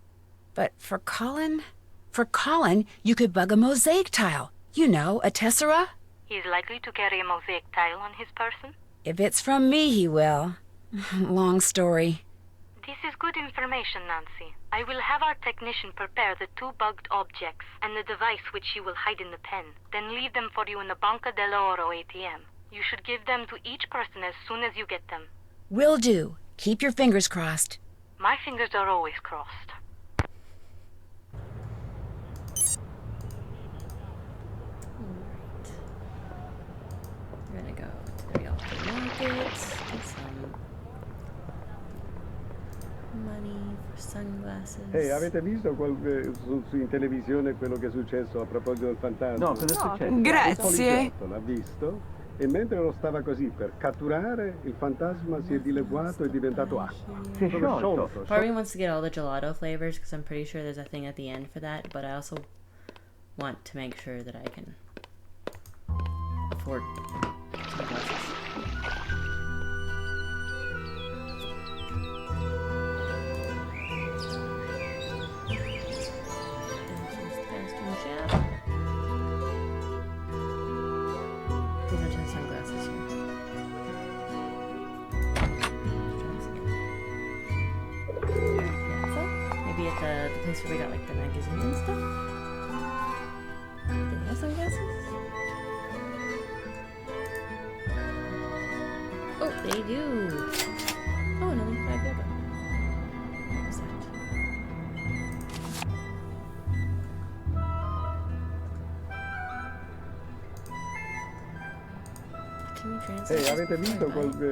But for Colin? For Colin, you could bug a mosaic tile. You know, a tessera? He is likely to carry a mosaic tile on his person? If it's from me, he will. Long story. This is good information, Nancy. I will have our technician prepare the 2 bugged objects and the device which you will hide in the pen, then leave them for you in the Banca dell'Oro ATM. You should give them to each person as soon as you get them. Will do. Keep your fingers crossed. My fingers are always crossed. We're gonna go to the real market, get some money for sunglasses. Ehi, avete visto in televisione quello che è successo a proposito del fantasma? No, cosa è successo? Un Grazie. poliziotto l'ha visto e mentre lo stava così per catturare, il fantasma si è dileguato e è diventato acqua. Si è sciolto. Part of me wants to get all the gelato flavors because I'm pretty sure there's a thing at the end for that, but I also want to make sure that I can afford sunglasses. They don't have sunglasses here. Maybe at the place where we got like the magazine and stuff. Do they have sunglasses? Oh, they do. Oh, another 5 euro. What was that? Can you translate Ehi, this avete visto before I buy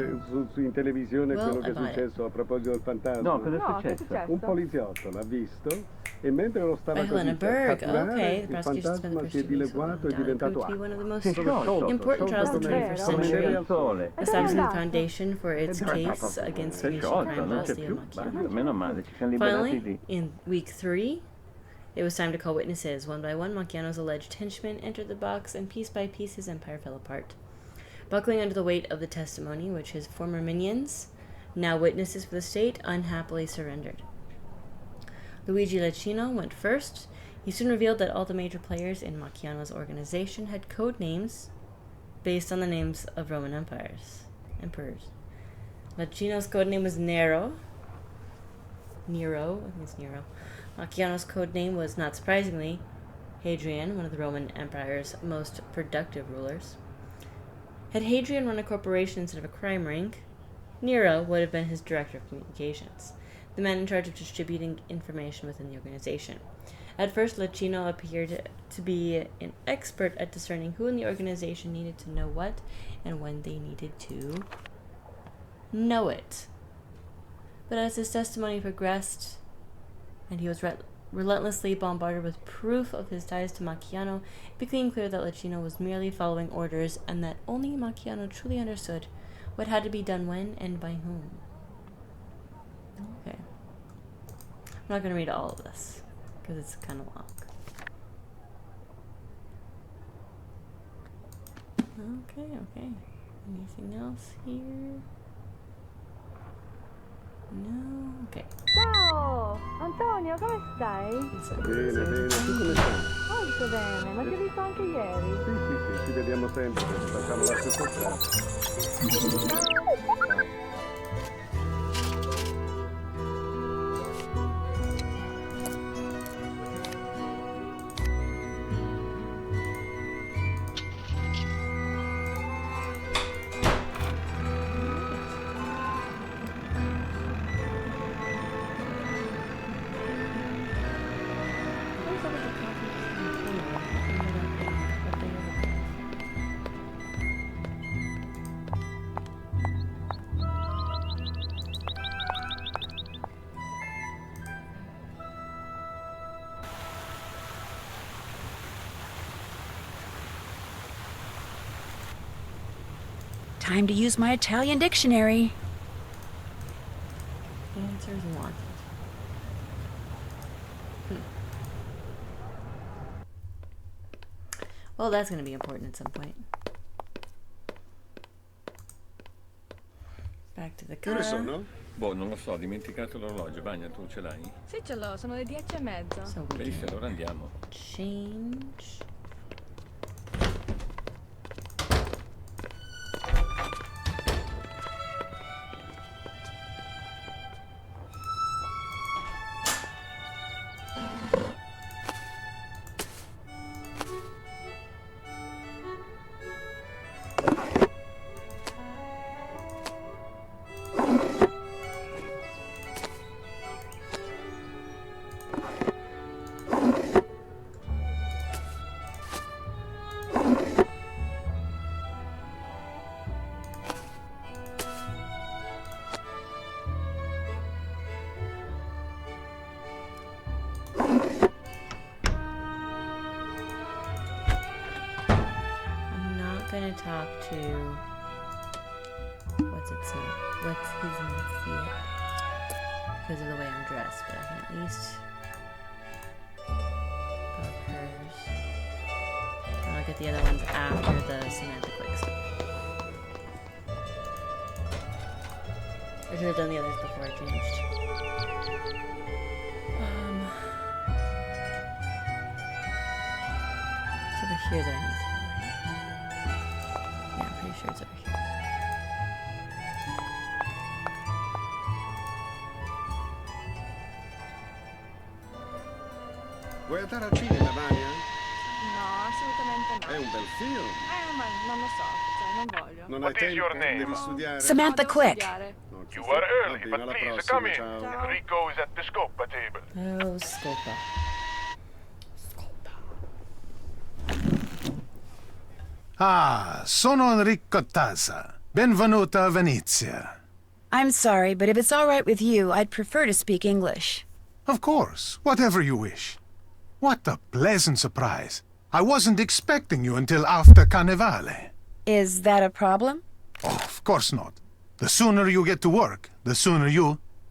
it? in televisione Well, quello che I è bought it. successo a proposito del fantasma? No, cosa è No, che è successo? successo? Un poliziotto l'ha visto e mentre lo stava By così Helena per Berg. catturare, Okay, the il prosecution spent the fantasma first si è 2 weeks dileguato e è holding down. It diventato proved to be acqua. one of the most Si è sciolto. important trials of the 21st Davvero? Come century, il sole. E dove è establishing the andato? foundation for its Dove è case andato? against Si è future sciolto, crime non boss c'è Leo più. Macchiano. Basta, meno male, ci siamo liberati Finally, di... in week 3, it was time to call witnesses. One by one, Macchiano's alleged henchmen entered the box, and piece by piece, his empire fell apart. Buckling under the weight of the testimony, which his former minions, now witnesses for the state, unhappily surrendered. Luigi Lecchino went first. He soon revealed that all the major players in Macchiano's organization had code names based on the names of Roman emperors. Lecchino's code name was Nero. I think it's Nero. Macchiano's code name was, not surprisingly, Hadrian, one of the Roman Empire's most productive rulers. Had Hadrian run a corporation instead of a crime ring, Nero would have been his director of communications, the man in charge of distributing information within the organization. At first, Lecchino appeared to be an expert at discerning who in the organization needed to know what and when they needed to know it. But as his testimony progressed and he was relentlessly bombarded with proof of his ties to Macchiano, it became clear that Lecchino was merely following orders and that only Macchiano truly understood what had to be done when and by whom. Okay. I'm not going to read all of this because it's kind of long. Okay. Anything else here? No? Okay. Ciao! Antonio, come stai? Bene, tu come stai? Molto bene, ma ti ho visto anche ieri. Sì, ci vediamo sempre, facciamo la stessa strada. Time to use my Italian dictionary. Answers wanted. Well, that's going to be important at some point. Back to the Che ore car. sono? Boh, non lo so, ho dimenticato l'orologio. Bagna, tu ce l'hai? Sì, ce l'ho, sono le 10:30. So we Benissimo, can allora andiamo. change. talk to... What's its name? What's his name? See it. Because of the way I'm dressed, but I can at least... Book hers. I'll get the other ones after the Samantha Quicks. I should have done the others before I changed. It's over here that I need to go, right? Yeah, I'm pretty sure it's over here. Vuoi andare al cinema, Vania? No, assolutamente no. È un bel film. Ma non lo so, cioè, non voglio. Non hai tempo, devi studiare. Samantha Quick. You are early, but please come in. Enrico is at the Scopa table. Oh, Scopa. Ah, sono Enrico Tazza. Benvenuta a Venezia. I'm sorry, but if it's all right with you, I'd prefer to speak English. Of course, whatever you wish. What a pleasant surprise. I wasn't expecting you until after Carnevale. Is that a problem? Oh, of course not. The sooner you get to work, the sooner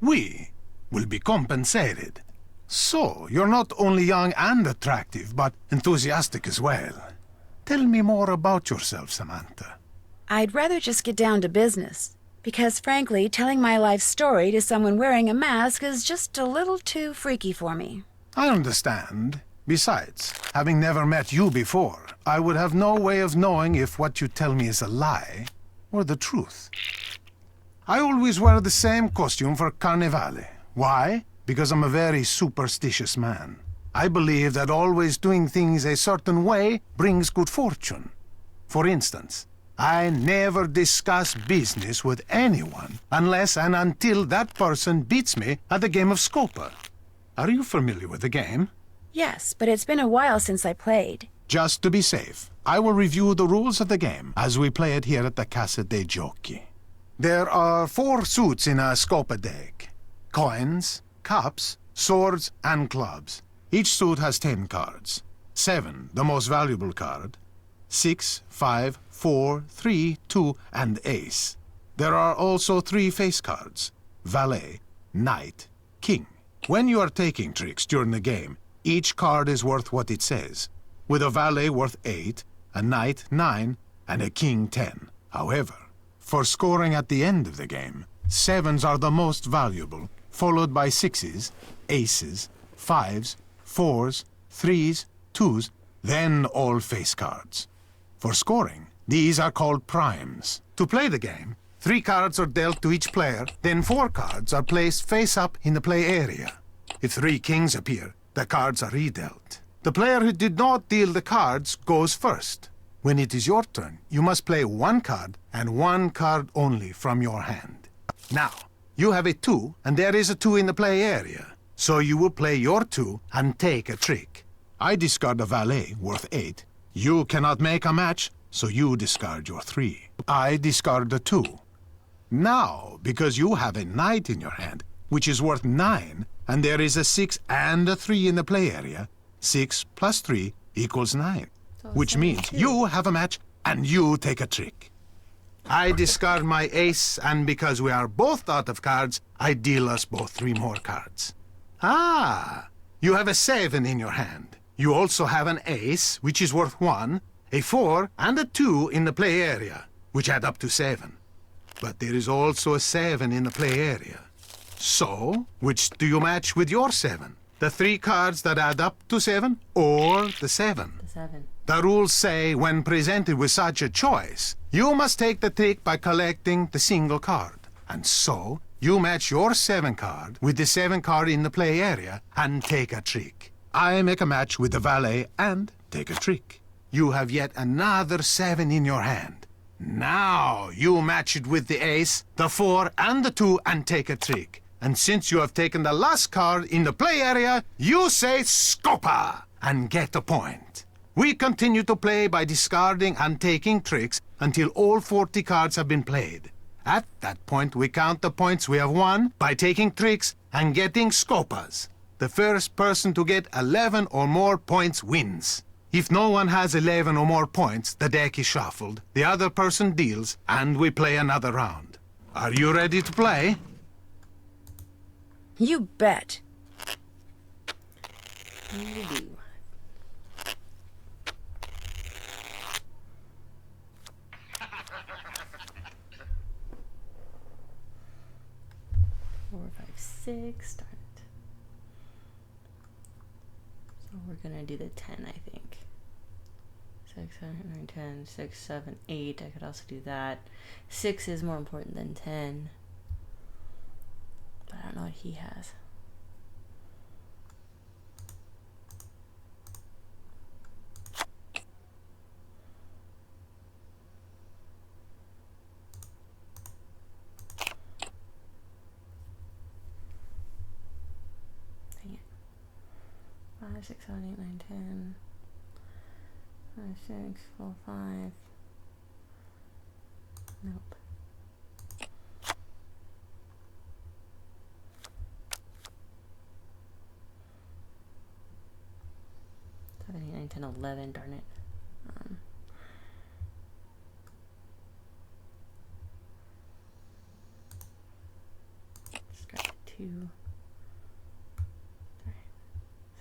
we, will be compensated. So, you're not only young and attractive, but enthusiastic as well. Tell me more about yourself, Samantha. I'd rather just get down to business. Because frankly, telling my life story to someone wearing a mask is just a little too freaky for me. I understand. Besides, having never met you before, I would have no way of knowing if what you tell me is a lie or the truth. I always wear the same costume for Carnevale. Why? Because I'm a very superstitious man. I believe that always doing things a certain way brings good fortune. For instance, I never discuss business with anyone unless and until that person beats me at the game of Scopa. Are you familiar with the game? Yes, but it's been a while since I played. Just to be safe, I will review the rules of the game as we play it here at the Casa dei Giochi. There are 4 suits in a Scopa deck. Coins, cups, swords, and clubs. Each suit has 10 cards. 7, the most valuable card. 6, 5, 4, 3, 2, and ace. There are also 3 face cards. Valet, knight, king. When you are taking tricks during the game, each card is worth what it says, with a valet worth 8, a knight 9, and a king 10. However, for scoring at the end of the game, 7s are the most valuable, followed by 6s, aces, 5s, 4s, 3s, 2s, then all face cards. For scoring, these are called primes. To play the game, 3 cards are dealt to each player, then 4 cards are placed face up in the play area. If 3 kings appear, the cards are redealt. The player who did not deal the cards goes first. When it is your turn, you must play 1 card and 1 card only from your hand. Now, you have a 2, and there is a 2 in the play area. So you will play your 2 and take a trick. I discard a valet worth 8. You cannot make a match, so you discard your 3. I discard a 2. Now, because you have a knight in your hand, which is worth 9, and there is a 6 and a 3 in the play area, 6 plus 3 equals 9, which means you have a match and you take a trick. I discard my ace, and because we are both out of cards, I deal us both 3 more cards. Ah, you have a 7 in your hand. You also have an ace, which is worth 1, a 4, and a 2 in the play area, which add up to 7. But there is also a 7 in the play area. So, which do you match with your 7? The 3 cards that add up to 7, or the 7? The 7. The rules say when presented with such a choice, you must take the trick by collecting the single card. And so, you match your 7 card with the 7 card in the play area and take a trick. I make a match with the valet and take a trick. You have yet another 7 in your hand. Now you match it with the ace, the 4, and the 2 and take a trick. And since you have taken the last card in the play area, you say Scopa and get a point. We continue to play by discarding and taking tricks until all 40 cards have been played. At that point, we count the points we have won by taking tricks and getting Scopas. The first person to get 11 or more points wins. If no one has 11 or more points, the deck is shuffled, the other person deals, and we play another round. Are you ready to play? You bet. You do. Four, five, six. Darn it. So we're gonna do the 10, I think. 6, 7, 8, 9, 10, 6, 7, 8. I could also do that. 6 is more important than 10. But I don't know what he has. Dang it. 5, 6, 7, 8, 9, 10. 5, 6, 4, 5. Nope. 7, 8, 9, 10, 11. Darn it. Just grab the 2. 3,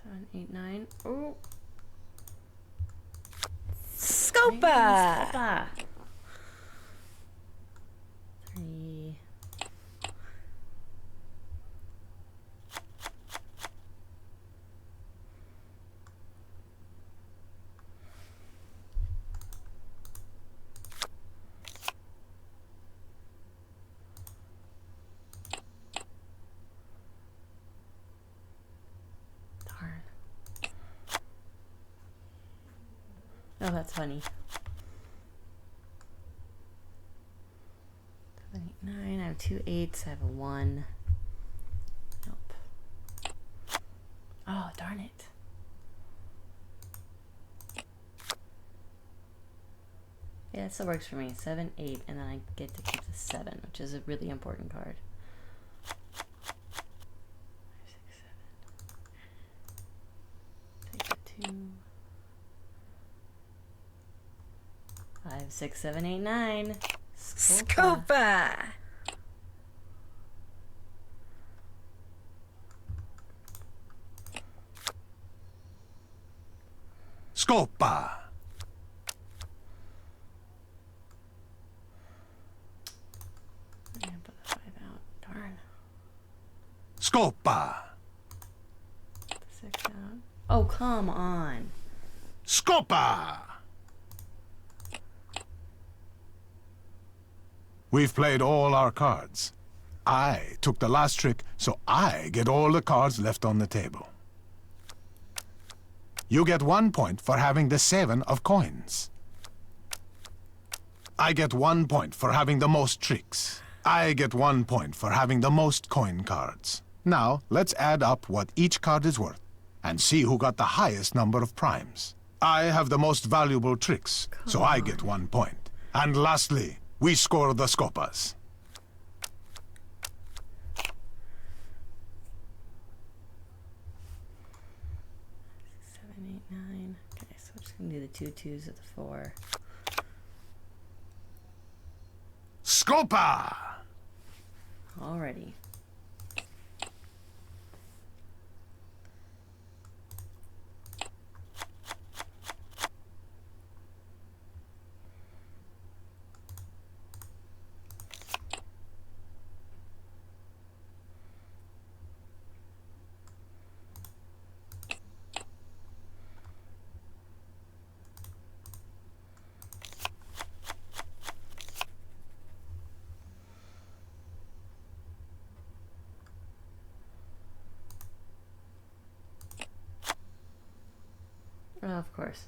7, 8, 9. Oh. Scopa! Scopa. 3. Darn. Oh, that's funny. 7, 8, 9. I have 2 8s. I have a 1. Nope. Oh, darn it. Yeah, it still works for me. 7, 8, and then I get to keep the 7, which is a really important card. 5, 6, 7. Take the 2. 5, 6, 7, 8, 9. Scopa! Scopa! I'm gonna put the 5 out. Darn. Scopa! Put the 6 out. Oh, come on. Scopa! We've played all our cards. I took the last trick, so I get all the cards left on the table. You get 1 point for having the 7 of coins. I get 1 point for having the most tricks. I get 1 point for having the most coin cards. Now, let's add up what each card is worth and see who got the highest number of primes. I have the most valuable tricks, so I get 1 point. And lastly, we score the Scopas. 7, 8, 9. Okay, so I'm just gonna do the 2 2s of the 4. Scopa! Alrighty. Of course.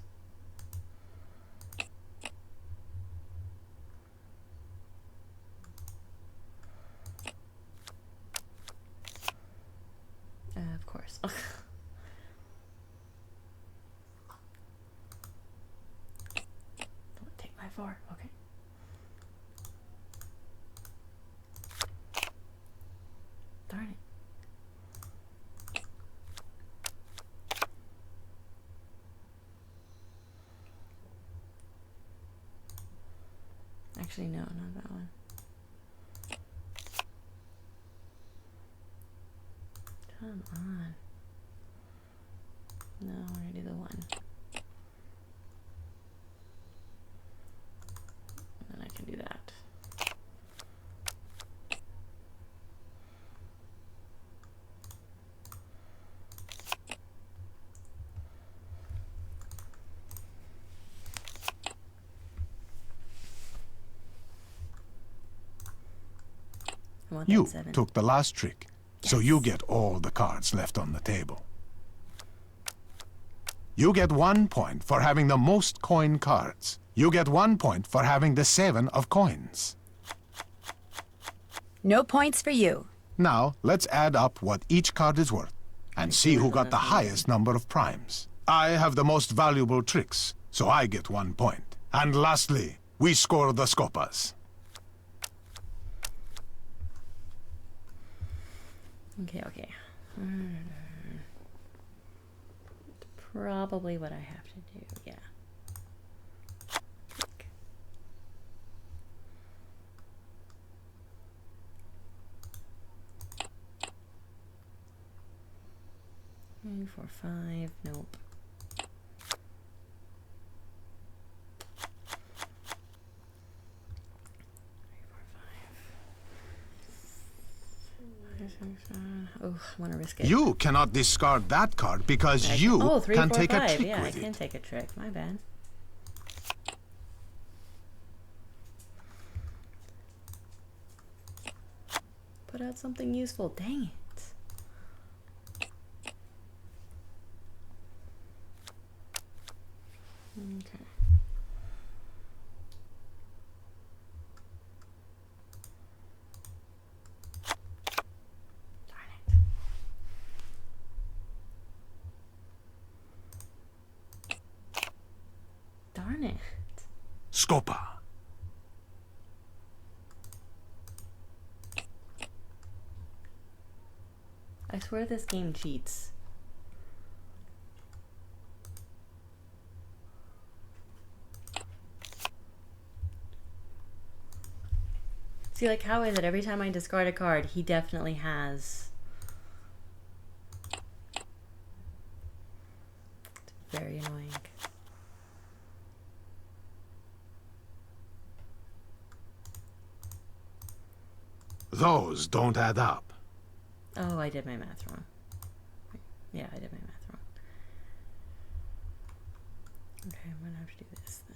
Of course. Don't take my 4. Okay. Darn it. Actually, no, not that one. Come on. No, we're gonna do the one. And then I can do that. You 7. took the last trick, so you get all the cards left on the table. You get 1 point for having the most coin cards. You get 1 point for having the 7 of coins. No points for you. Now, let's add up what each card is worth and see who got the highest number of primes. I have the most valuable tricks, so I get 1 point. And lastly, we score the Scopas. Okay. Probably what I have to do, yeah. Three, 4, 5, nope. Oh, I want to risk it. You cannot discard that card because can can 4, take 5. a trick Yeah, with I can it. take a trick. My bad. Put out something useful. Dang it. Okay. Darn it. Scopa. I swear this game cheats. See, like, how is it every time I discard a card, he definitely has... It's very annoying. Those don't add up. Oh, I did my math wrong. Yeah, I did my math wrong. Okay, I'm gonna have to do this then.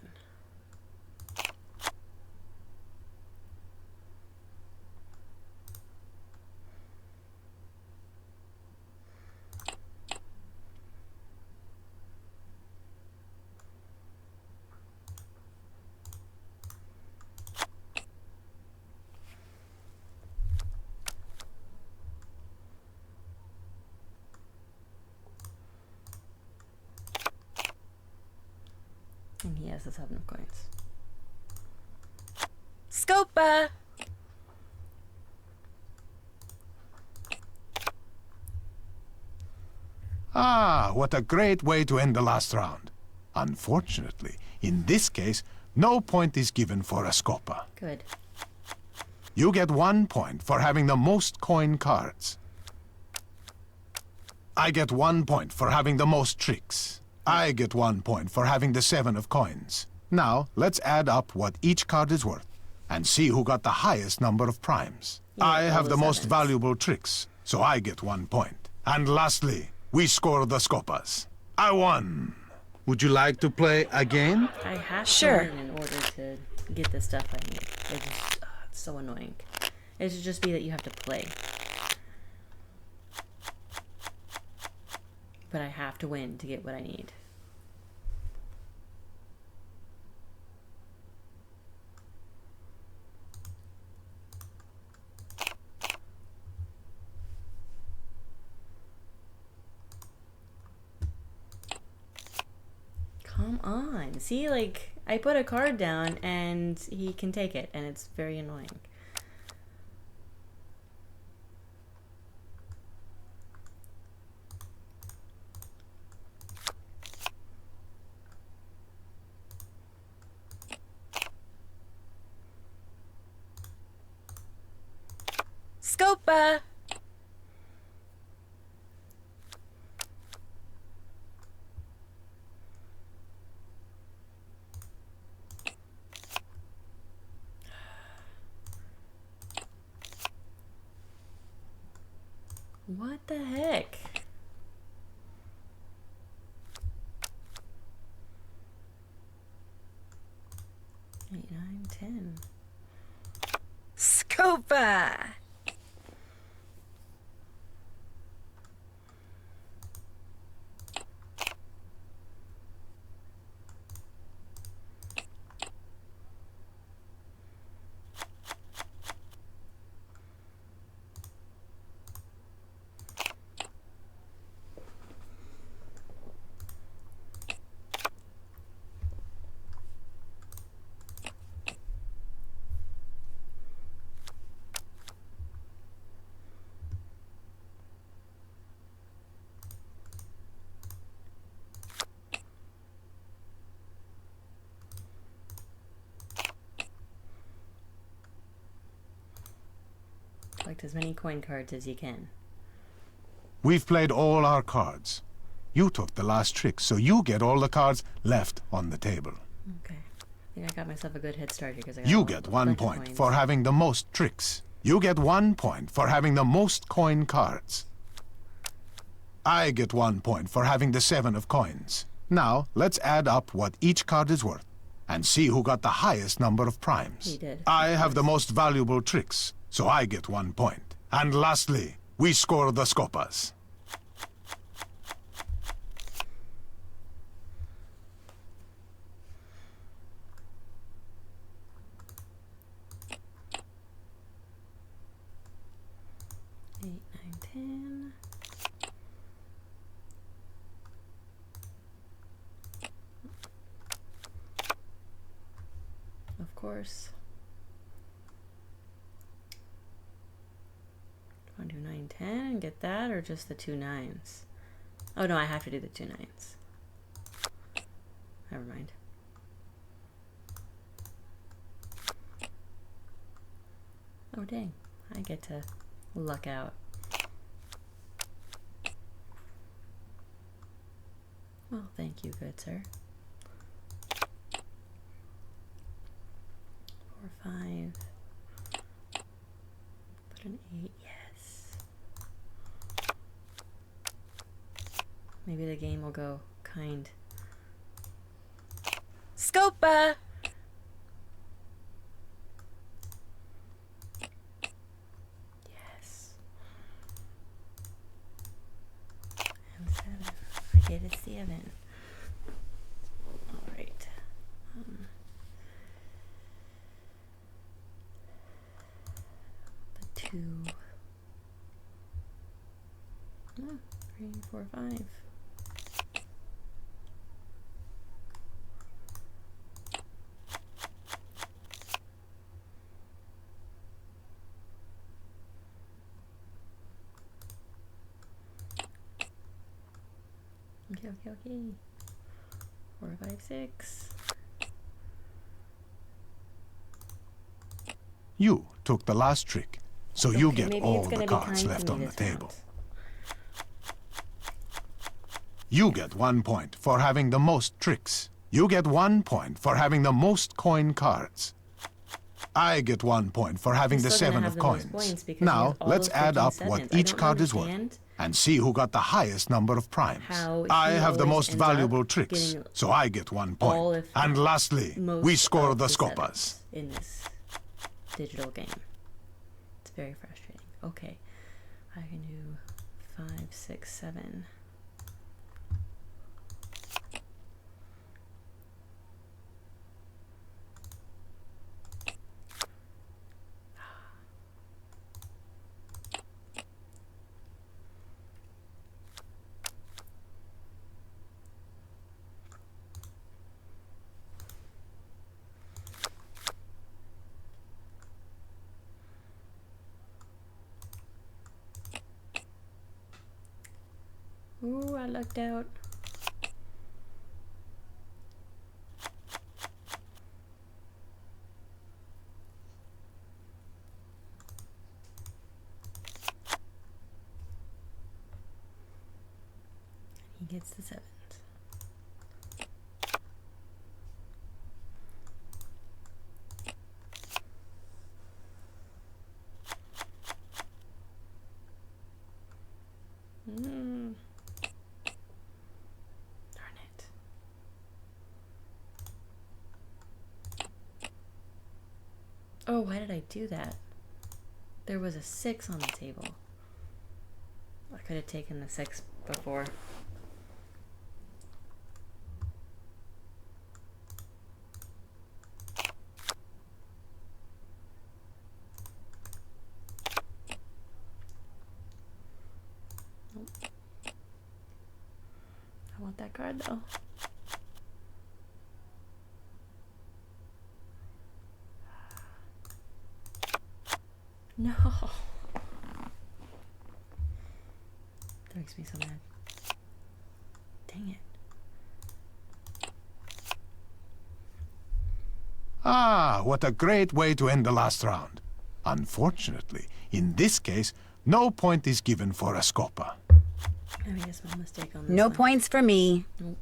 And he has the 7 of coins. Scopa! Ah, what a great way to end the last round. Unfortunately, in this case, no point is given for a Scopa. Good. You get 1 point for having the most coin cards. I get 1 point for having the most tricks. I get 1 point for having the 7 of coins. Now, let's add up what each card is worth and see who got the highest number of primes. Yeah, I have all the the most 7s. valuable tricks, so I get 1 point. And lastly, we score the Scopas. I won. Would you like to play again? I have Sure. to win in order to get the stuff I need. It's so annoying. It should just be that you have to play. But I have to win to get what I need. Come on. See, like, I put a card down and he can take it, and it's very annoying. Scopa! What the heck? Eight, 9, 10. Scopa! Collect as many coin cards as you can. We've played all our cards. You took the last trick, so you get all the cards left on the table. Okay. I think I got myself a good head start here because I got You get 1 point for having the most tricks. You get 1 point for having the most coin cards. I get 1 point for having the 7 of coins. Now, let's add up what each card is worth and see who got the highest number of primes. He did. I have the most valuable tricks, so I get 1 point. And lastly, we score the Scopas. Eight, 9, 10. Of course. Want to do 9, 10 and get that, or just the 2 9s? Oh no, I have to do the 2 9s. Never mind. Oh dang, I get to luck out. Well, thank you, good sir. 4, 5. Put an 8, yes. Maybe the game will go kind. Scopa! Yes. And 7. I get a 7. All right. The 2. Oh, 3, 4, 5. Okay. 4, 5, 6. You took the last trick, so you Okay, get maybe all it's the gonna be cards kind left to me on the this table. round. You get 1 point for having the most tricks. You get 1 point for having the most coin cards. I get 1 point for having He's the still gonna 7 have of the most coins. points because he Now, has all let's those add freaking up what sevens. I each don't card is worth understand and see who got the highest number of primes. how I he have the always most ends up valuable tricks, getting so I get 1 all, point. if And not lastly, most we score of the the Scopas. sevens in this digital game. It's very frustrating. Okay, I can do 5, 6, 7. Ooh, I lucked out. gets the sevens. Darn it. Oh, why did I do that? There was a 6 on the table. I could have taken the 6 before. Nope. I want that card though. No. That makes me so mad. Dang it. Ah, what a great way to end the last round. Unfortunately, in this case, no point is given for a Scopa. I made a small mistake on this No one. points for me. Nope.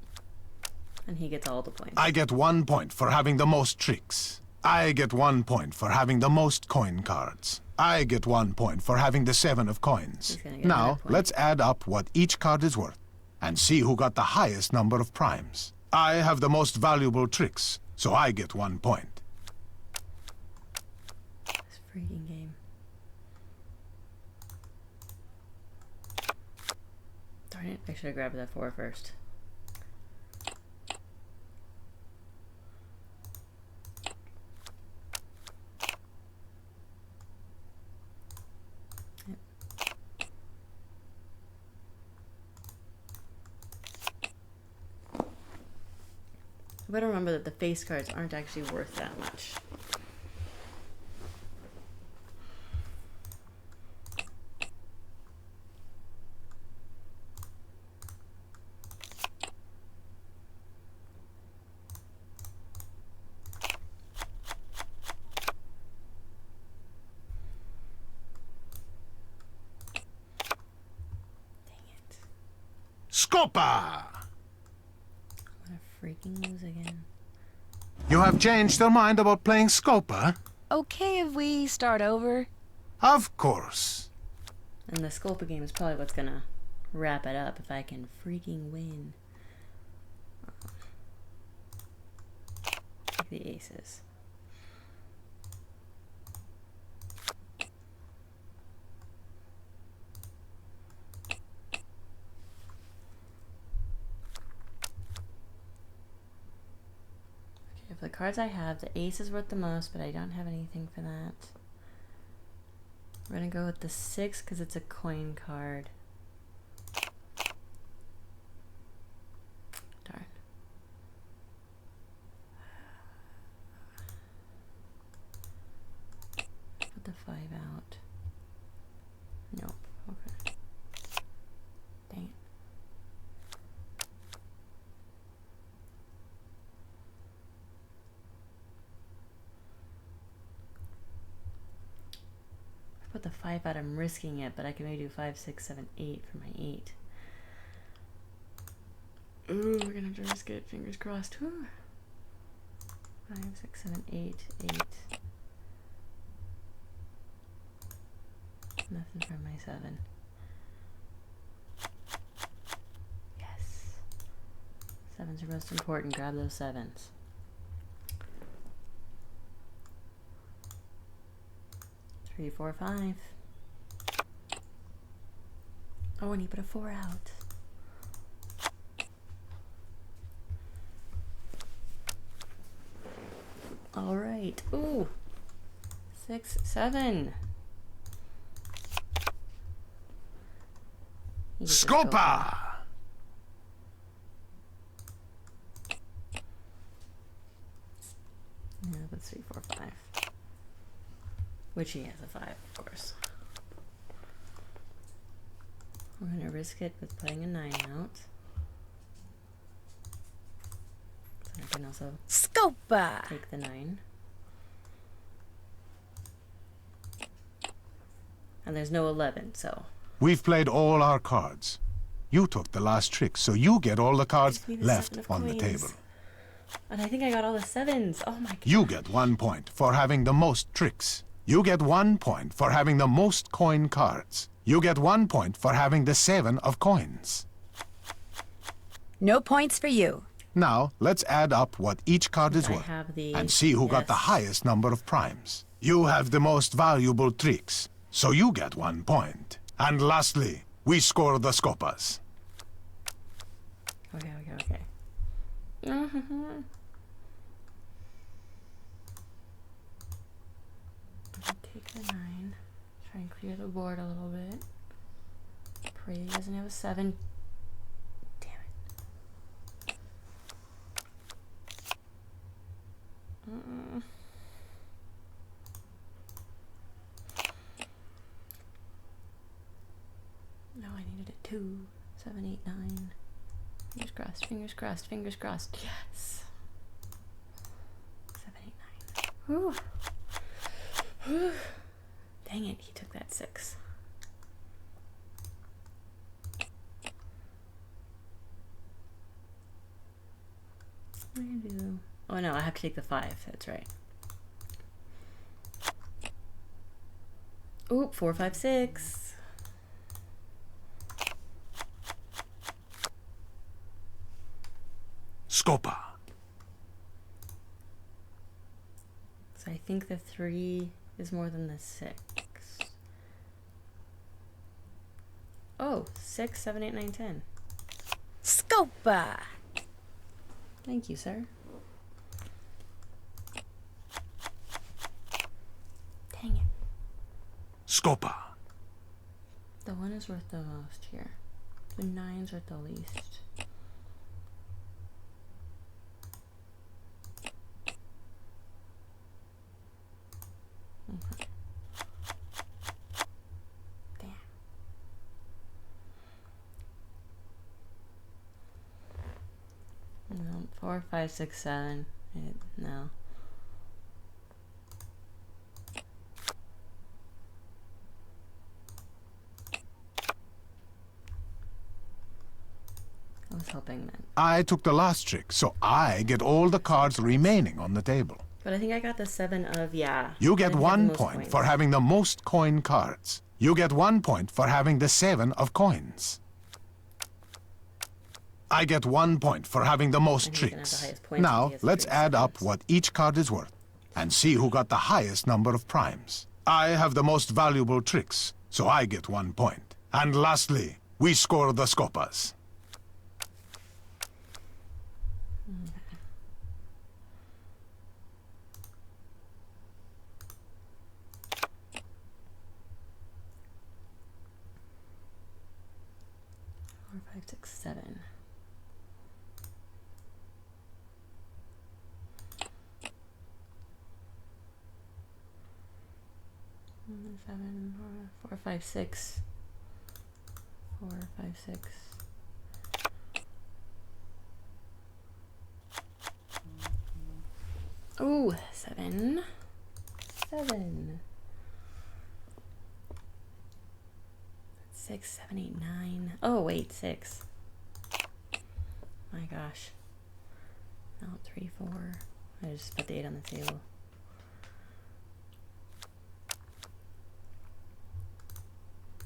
And he gets all the points. I get 1 point for having the most tricks. I get 1 point for having the most coin cards. I get 1 point for having the 7 of coins. Now, let's add up what each card is worth and see who got the highest number of primes. I have the most valuable tricks, so I get 1 point. This freaking game. Darn it, I should have grabbed that 4 first. I better remember that the face cards aren't actually worth that much. Scopa! Freaking lose again. You have changed your mind about playing Scopa? Okay if we start over? Of course. And the Scopa game is probably what's gonna wrap it up if I can freaking win. Take the aces. The cards I have, the ace is worth the most, but I don't have anything for that. We're gonna go with the 6 because it's a coin card. Darn. Put the 5 out. Nope. Okay. Dang it. Put the 5 out, I'm risking it, but I can maybe do 5, 6, 7, 8 for my 8. Ooh, we're gonna have to risk it, fingers crossed. Whew. 5, 6, 7, 8, 8. Nothing for my 7. Yes. 7s are most important, grab those 7s. Three, 4, 5. Oh, and he put a 4 out. All right. Ooh. 6, 7. Scopa! Yeah, that's 3, 4, 5. Which he has a 5, of course. We're going to risk it with putting a 9 out. So I can also Scopa! take the 9. And there's no 11, so. We've played all our cards. You took the last trick, so you get all the cards left on the table. And I think I got all the 7s. Oh my god. You get 1 point for having the most tricks. You get 1 point for having the most coin cards. You get 1 point for having the 7 of coins. No points for you. Now, let's add up what each card is worth and see who got the highest number of primes. You have the most valuable tricks, so you get 1 point. And lastly, we score the Scopas. Okay. Take the 9. Try and clear the board a little bit. Pray he doesn't have a 7. Damn it. No, I needed a 2. 7, 8, 9. Fingers crossed, fingers crossed, fingers crossed. Yes. 7, 8, 9. Whew. Whew. Dang it, he took that 6. What am I gonna do? Oh no, I have to take the 5, that's right. Oop, 4, 5, 6. Scopa. So I think the 3 is more than the 6. Oh, 6, 7, 8, 9, 10. Scopa! Thank you, sir. Dang it. Scopa. The 1 is worth the most here. The 9's worth the least. Okay. Damn. No, 4, 5, 6, 7. No. I was hoping that. I took the last trick, so I get all the cards remaining on the table. But I think I got the 7 of, yeah. You get I have 1 the most point points. for having the most coin cards. You get 1 point for having the 7 of coins. I get 1 point for having the most tricks. Now, let's add up what each card is worth and see who got the highest number of primes. I have the most valuable tricks, so I get 1 point. And lastly, we score the Scopas. Four, 5, 6, 7. And 7, 4, 5, 6. 4, 5, 6. Ooh, 7. 7. 6, 7, 8, 9. Oh, wait, 6. My gosh. No, 3, 4. I just put the 8 on the table.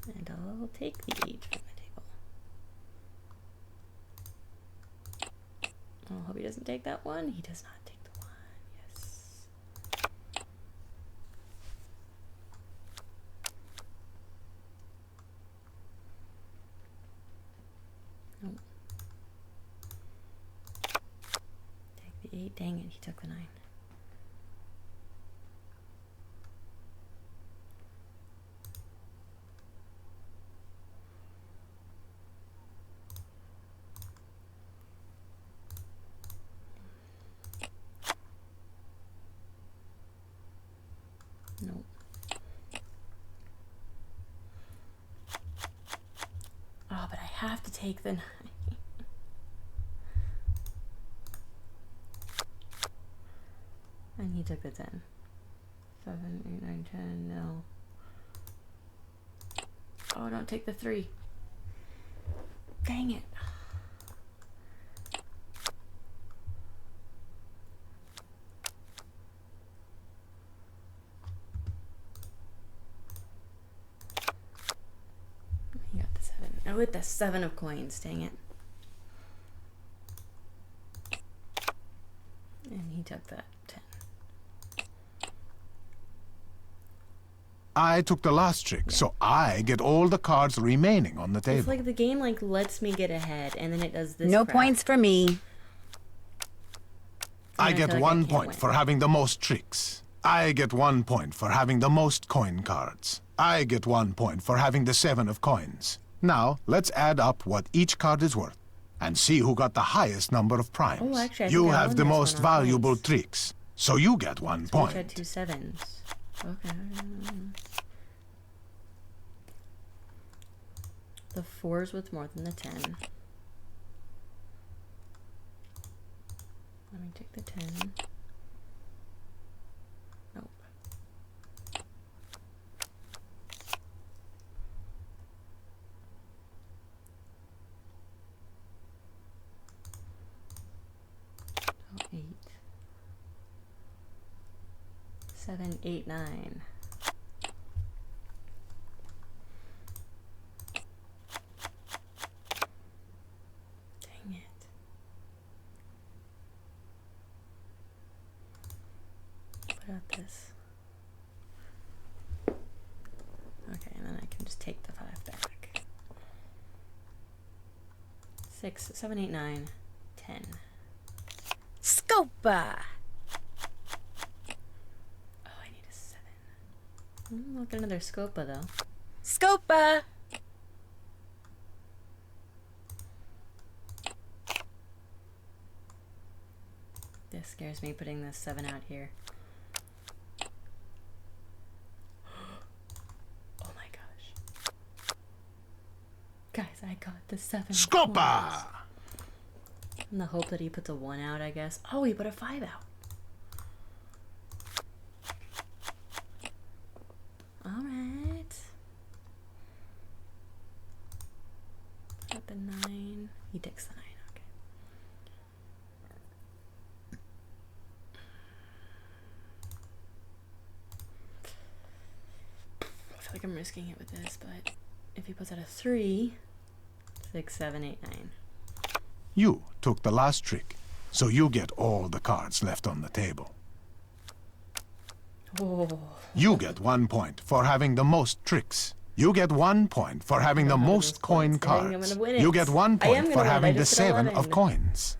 And I'll take the 8 from the table. Oh, I hope he doesn't take that 1. He does not take the 1. Yes. Nope. Take the 8. Dang it, he took the 9. Nope. Oh, but I have to take the 9. And he took the 10. 7, 8, 9, 10, no. Oh, don't take the 3. Dang it. You got the 7. Oh, with the 7 of coins. Dang it. And he took that 10. I took the last trick, so I get all the cards remaining on the table. It's like the game like lets me get ahead, and then it does this. No crap. points for me. I get like 1 I can't point win. for having the most tricks. I get 1 point for having the most coin cards. I get 1 point for having the 7 of coins. Now, let's add up what each card is worth and see who got the highest number of primes. Oh, actually, I you think I have won the this most one on valuable points. tricks, so you get 1 So we each point. had 2 7s. Okay. The 4's worth more than the 10. Let me take the 10. Nope. Oh, 8. 7, 8, 9. Dang it. Put out this. Okay, and then I can just take the 5 back. 6, 7, 8, 9, 10. Scopa! Oh, I need a 7. Look at another Scopa though. Scopa! This scares me putting this 7 out here. Oh my gosh. Guys, I got the 7. Scopa! In the hope that he puts a 1 out, I guess. Oh, he put a 5 out. Alright. Got the 9. He takes the 9, okay. I feel like I'm risking it with this, but if he puts out a 3, 6, 7, 8, 9. You took the last trick, so you get all the cards left on the table. Oh. You get 1 point for having the most tricks. You get 1 point for having the most coin I think I'm cards. gonna win You it. get 1 I am point gonna for win it. I having the just hit 7 of 11. coins.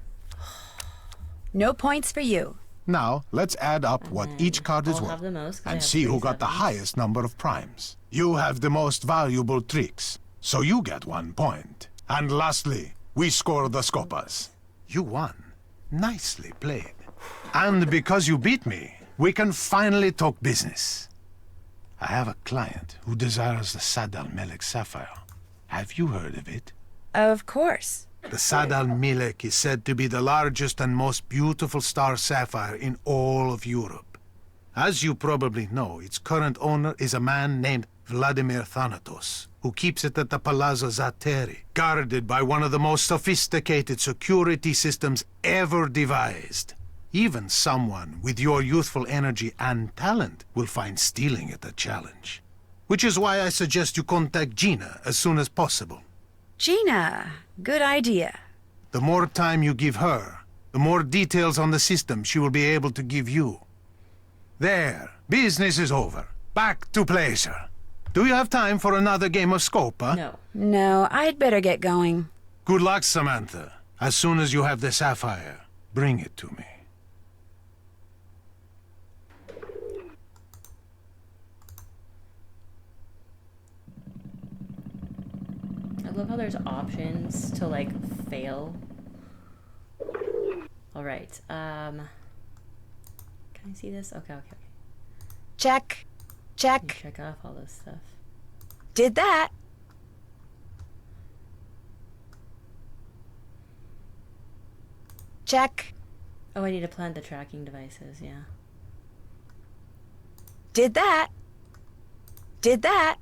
No points for you. Now, let's add up what each card is I'll worth have the most, 'cause I and have see 3 who got the 7s. highest number of primes. You have the most valuable tricks, so you get 1 point. And lastly, we score the Scopas. You won. Nicely played. And because you beat me, we can finally talk business. I have a client who desires the Sad al-Melek sapphire. Have you heard of it? Of course. The Sad al-Melek is said to be the largest and most beautiful star sapphire in all of Europe. As you probably know, its current owner is a man named Vladimir Thanatos, who keeps it at the Palazzo Zateri, guarded by one of the most sophisticated security systems ever devised. Even someone with your youthful energy and talent will find stealing it a challenge. Which is why I suggest you contact Gina as soon as possible. Gina, good idea. The more time you give her, the more details on the system she will be able to give you. There, business is over. Back to pleasure. Do you have time for another game of Scopa? No. No, I'd better get going. Good luck, Samantha. As soon as you have the sapphire, bring it to me. I love how there's options to like fail. Alright, can I see this? Okay, okay, okay. Check. Check. Check off all this stuff. Did that. Check. Oh, I need to plant the tracking devices, yeah. Did that. Did that.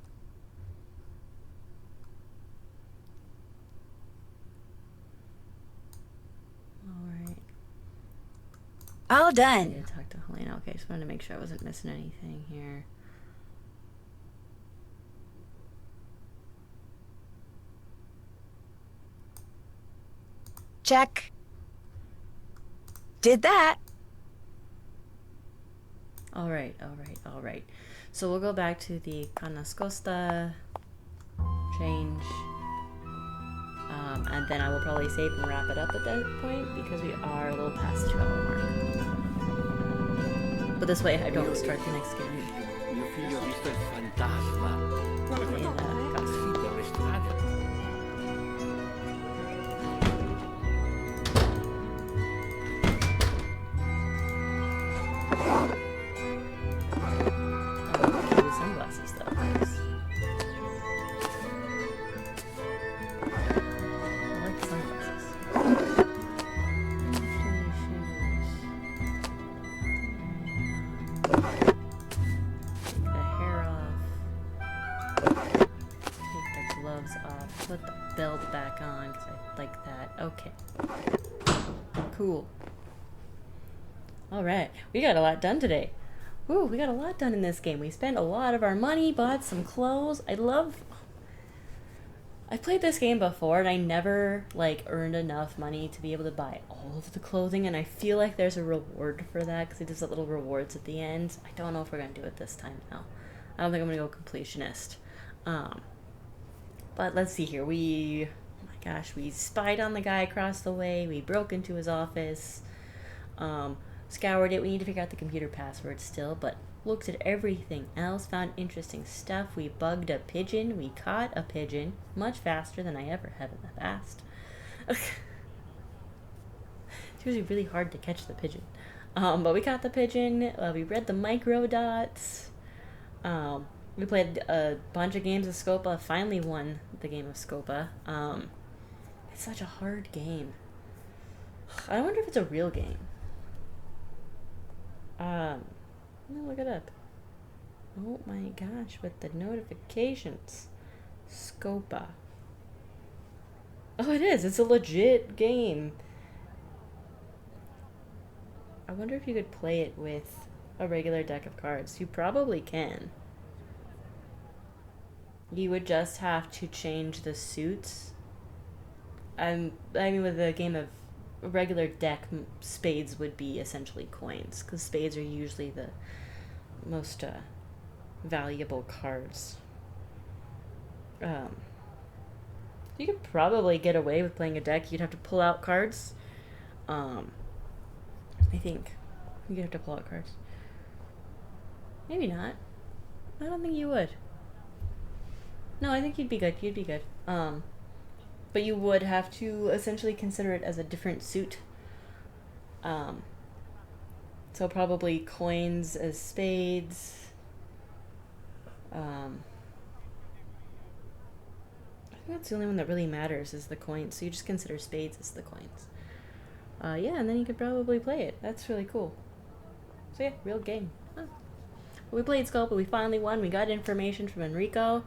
All done. Yeah, talk to Helena. Okay, just wanted to make sure I wasn't missing anything here. Check. Did that. All right. So we'll go back to the Canascosta, change, and then I will probably save and wrap it up at that point because we are a little past 2 hour mark. But this way I don't start the next game. Mio figlio ha visto il fantasma. Guarda per le strade. Sunglasses though. I like the sunglasses. Take the hair off. Take the gloves off. Put the belt back on because I like that. Okay. Cool. Alright. We got a lot done today. Ooh, we got a lot done in this game. We spent a lot of our money, bought some clothes. I played this game before and I never earned enough money to be able to buy all of the clothing, and I feel like there's a reward for that because it does that little rewards at the end. I don't know if we're gonna do it this time now. I don't think I'm gonna go completionist. But let's see here. Oh my gosh, we spied on the guy across the way. We broke into his office. Scoured it. We need to figure out the computer password still, but looked at everything else, found interesting stuff. We bugged a pigeon. We caught a pigeon much faster than I ever have in the past. It's usually really hard to catch the pigeon. But we caught the pigeon. We read the micro dots. We played a bunch of games of Scopa. Finally won the game of Scopa. It's such a hard game. I wonder if it's a real game. No, look it up. Oh my gosh, with the notifications. Scopa. Oh, it is. It's a legit game. I wonder if you could play it with a regular deck of cards. You probably can. You would just have to change the suits. I mean, with a game of a regular deck, spades would be essentially coins, because spades are usually the most valuable cards. You could probably get away with playing a deck. You'd have to pull out cards. I think you'd have to pull out cards. Maybe not. I don't think you would. No, I think you'd be good. You'd be good. But you would have to essentially consider it as a different suit. So probably coins as spades. I think that's the only one that really matters is the coins. So you just consider spades as the coins. Yeah, and then you could probably play it. That's really cool. So yeah, real game. Huh. We played Scopa. We finally won. We got information from Enrico.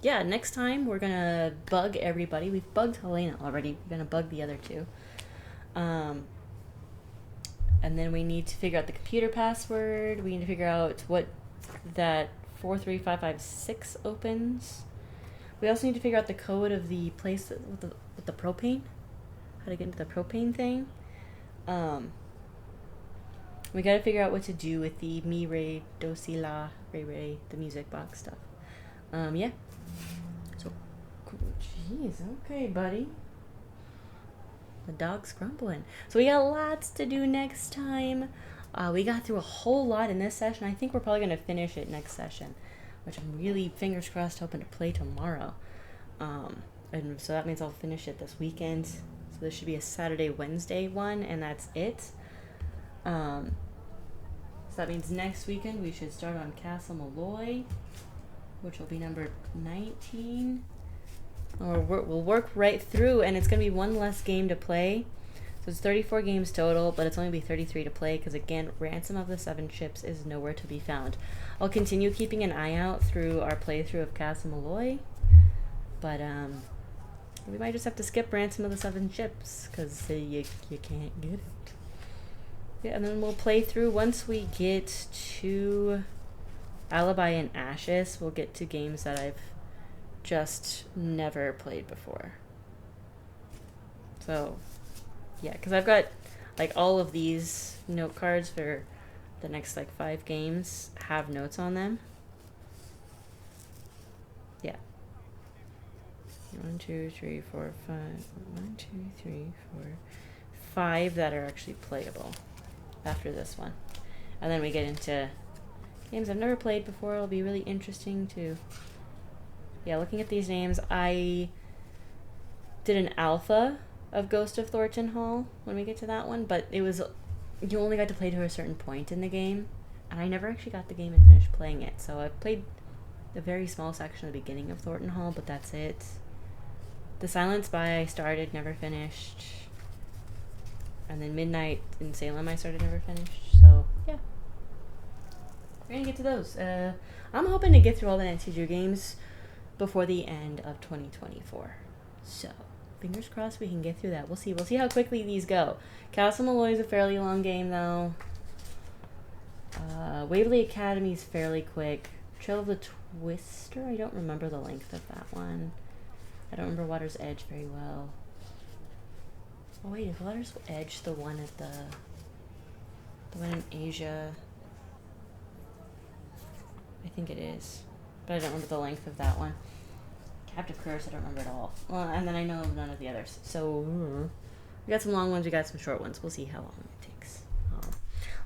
Yeah, next time we're gonna bug everybody. We've bugged Helena already. We're gonna bug the other two. And then we need to figure out the computer password. We need to figure out what that 43556 opens. We also need to figure out the code of the place with the propane. How to get into the propane thing. We gotta figure out what to do with the mi re do si la re re, the music box stuff. Yeah. So, jeez, okay, buddy. The dog's grumbling. So we got lots to do next time. We got through a whole lot in this session. I think we're probably gonna finish it next session, which I'm really, fingers crossed, hoping to play tomorrow. And so that means I'll finish it this weekend. So this should be a Saturday, Wednesday one, and that's it. So that means next weekend we should start on Castle Malloy, which will be number 19. Or we'll work right through, and it's going to be one less game to play. So it's 34 games total, but it's only going to be 33 to play, because again, Ransom of the Seven Ships is nowhere to be found. I'll continue keeping an eye out through our playthrough of Castle Malloy, but we might just have to skip Ransom of the Seven Ships, because you can't get it. Yeah, and then we'll play through once we get to Alibi and Ashes. We'll get to games that I've just never played before. So, yeah, because I've got like all of these note cards for the next like 5 games have notes on them. Yeah. 1, 2, 3, 4, 5. 1, 2, 3, 4, 5 that are actually playable after this one. And then we get into games I've never played before. It'll be really interesting to, yeah, looking at these names. I did an alpha of Ghost of Thornton Hall when we get to that one, but it was, you only got to play to a certain point in the game, and I never actually got the game and finished playing it. So I played a very small section at the beginning of Thornton Hall, but that's it. The Silent Spy I started, never finished. And then Midnight in Salem I started, never finished. So, yeah. We're gonna get to those. I'm hoping to get through all the Nancy Drew games before the end of 2024. So, fingers crossed we can get through that. We'll see. We'll see how quickly these go. Castle Malloy is a fairly long game, though. Waverly Academy is fairly quick. Trail of the Twister, I don't remember the length of that one. I don't remember Water's Edge very well. Oh wait, is Water's Edge the one at the one in Asia? I think it is, but I don't remember the length of that one. Captive Curse, I don't remember at all. Well, and then I know none of the others. So we got some long ones, we got some short ones. We'll see how long it takes.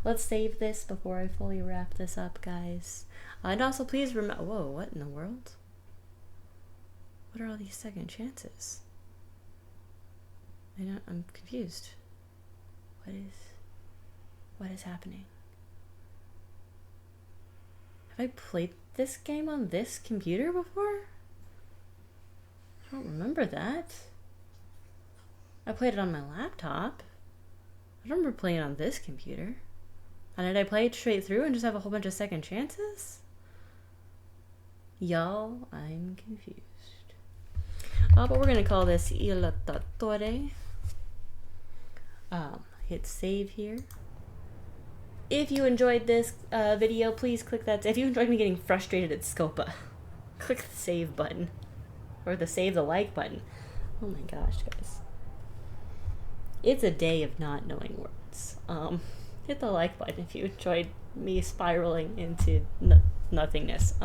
Let's save this before I fully wrap this up, guys. And also, please remember. Whoa, what in the world? What are all these second chances? I'm confused. What is happening? Have I played this game on this computer before? I don't remember that. I played it on my laptop. I don't remember playing it on this computer. And did I play it straight through and just have a whole bunch of second chances? Y'all, I'm confused. But we're gonna call this Il Tatore. Hit save here. If you enjoyed this video, please click that. If you enjoyed me getting frustrated at Scopa, click the save button. Or the save the like button. Oh my gosh, guys. It's a day of not knowing words. Hit the like button if you enjoyed me spiraling into nothingness.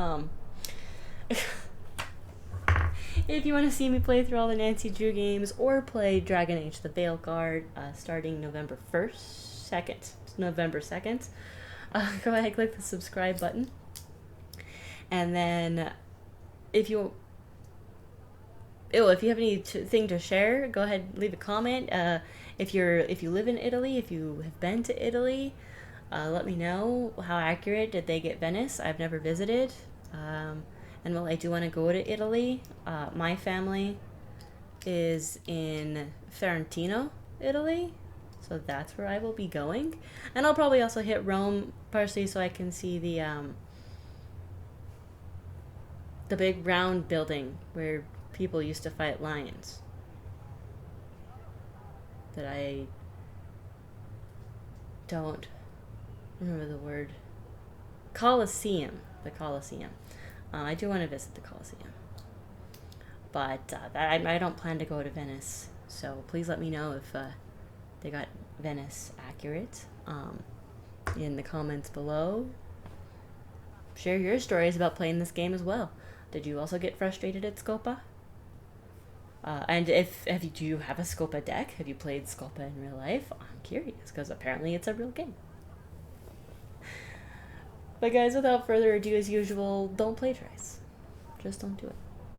If you want to see me play through all the Nancy Drew games or play Dragon Age the Veil Guard starting November 2nd, go ahead and click the subscribe button. And then if you have anything to share, go ahead and leave a comment. If you live in Italy, if you have been to Italy, let me know how accurate did they get Venice. I've never visited. And while I do want to go to Italy, my family is in Ferentino, Italy. So that's where I will be going. And I'll probably also hit Rome, partially so I can see the big round building where people used to fight lions. That I don't remember the word. Colosseum. The Colosseum. I do want to visit the Colosseum. But I don't plan to go to Venice. So please let me know if they got Venice accurate in the comments below. Share your stories about playing this game as well. Did you also get frustrated at Scopa? And do you have a Scopa deck? Have you played Scopa in real life? I'm curious, because apparently it's a real game. But guys, without further ado, as usual, don't play tries. Just don't do it.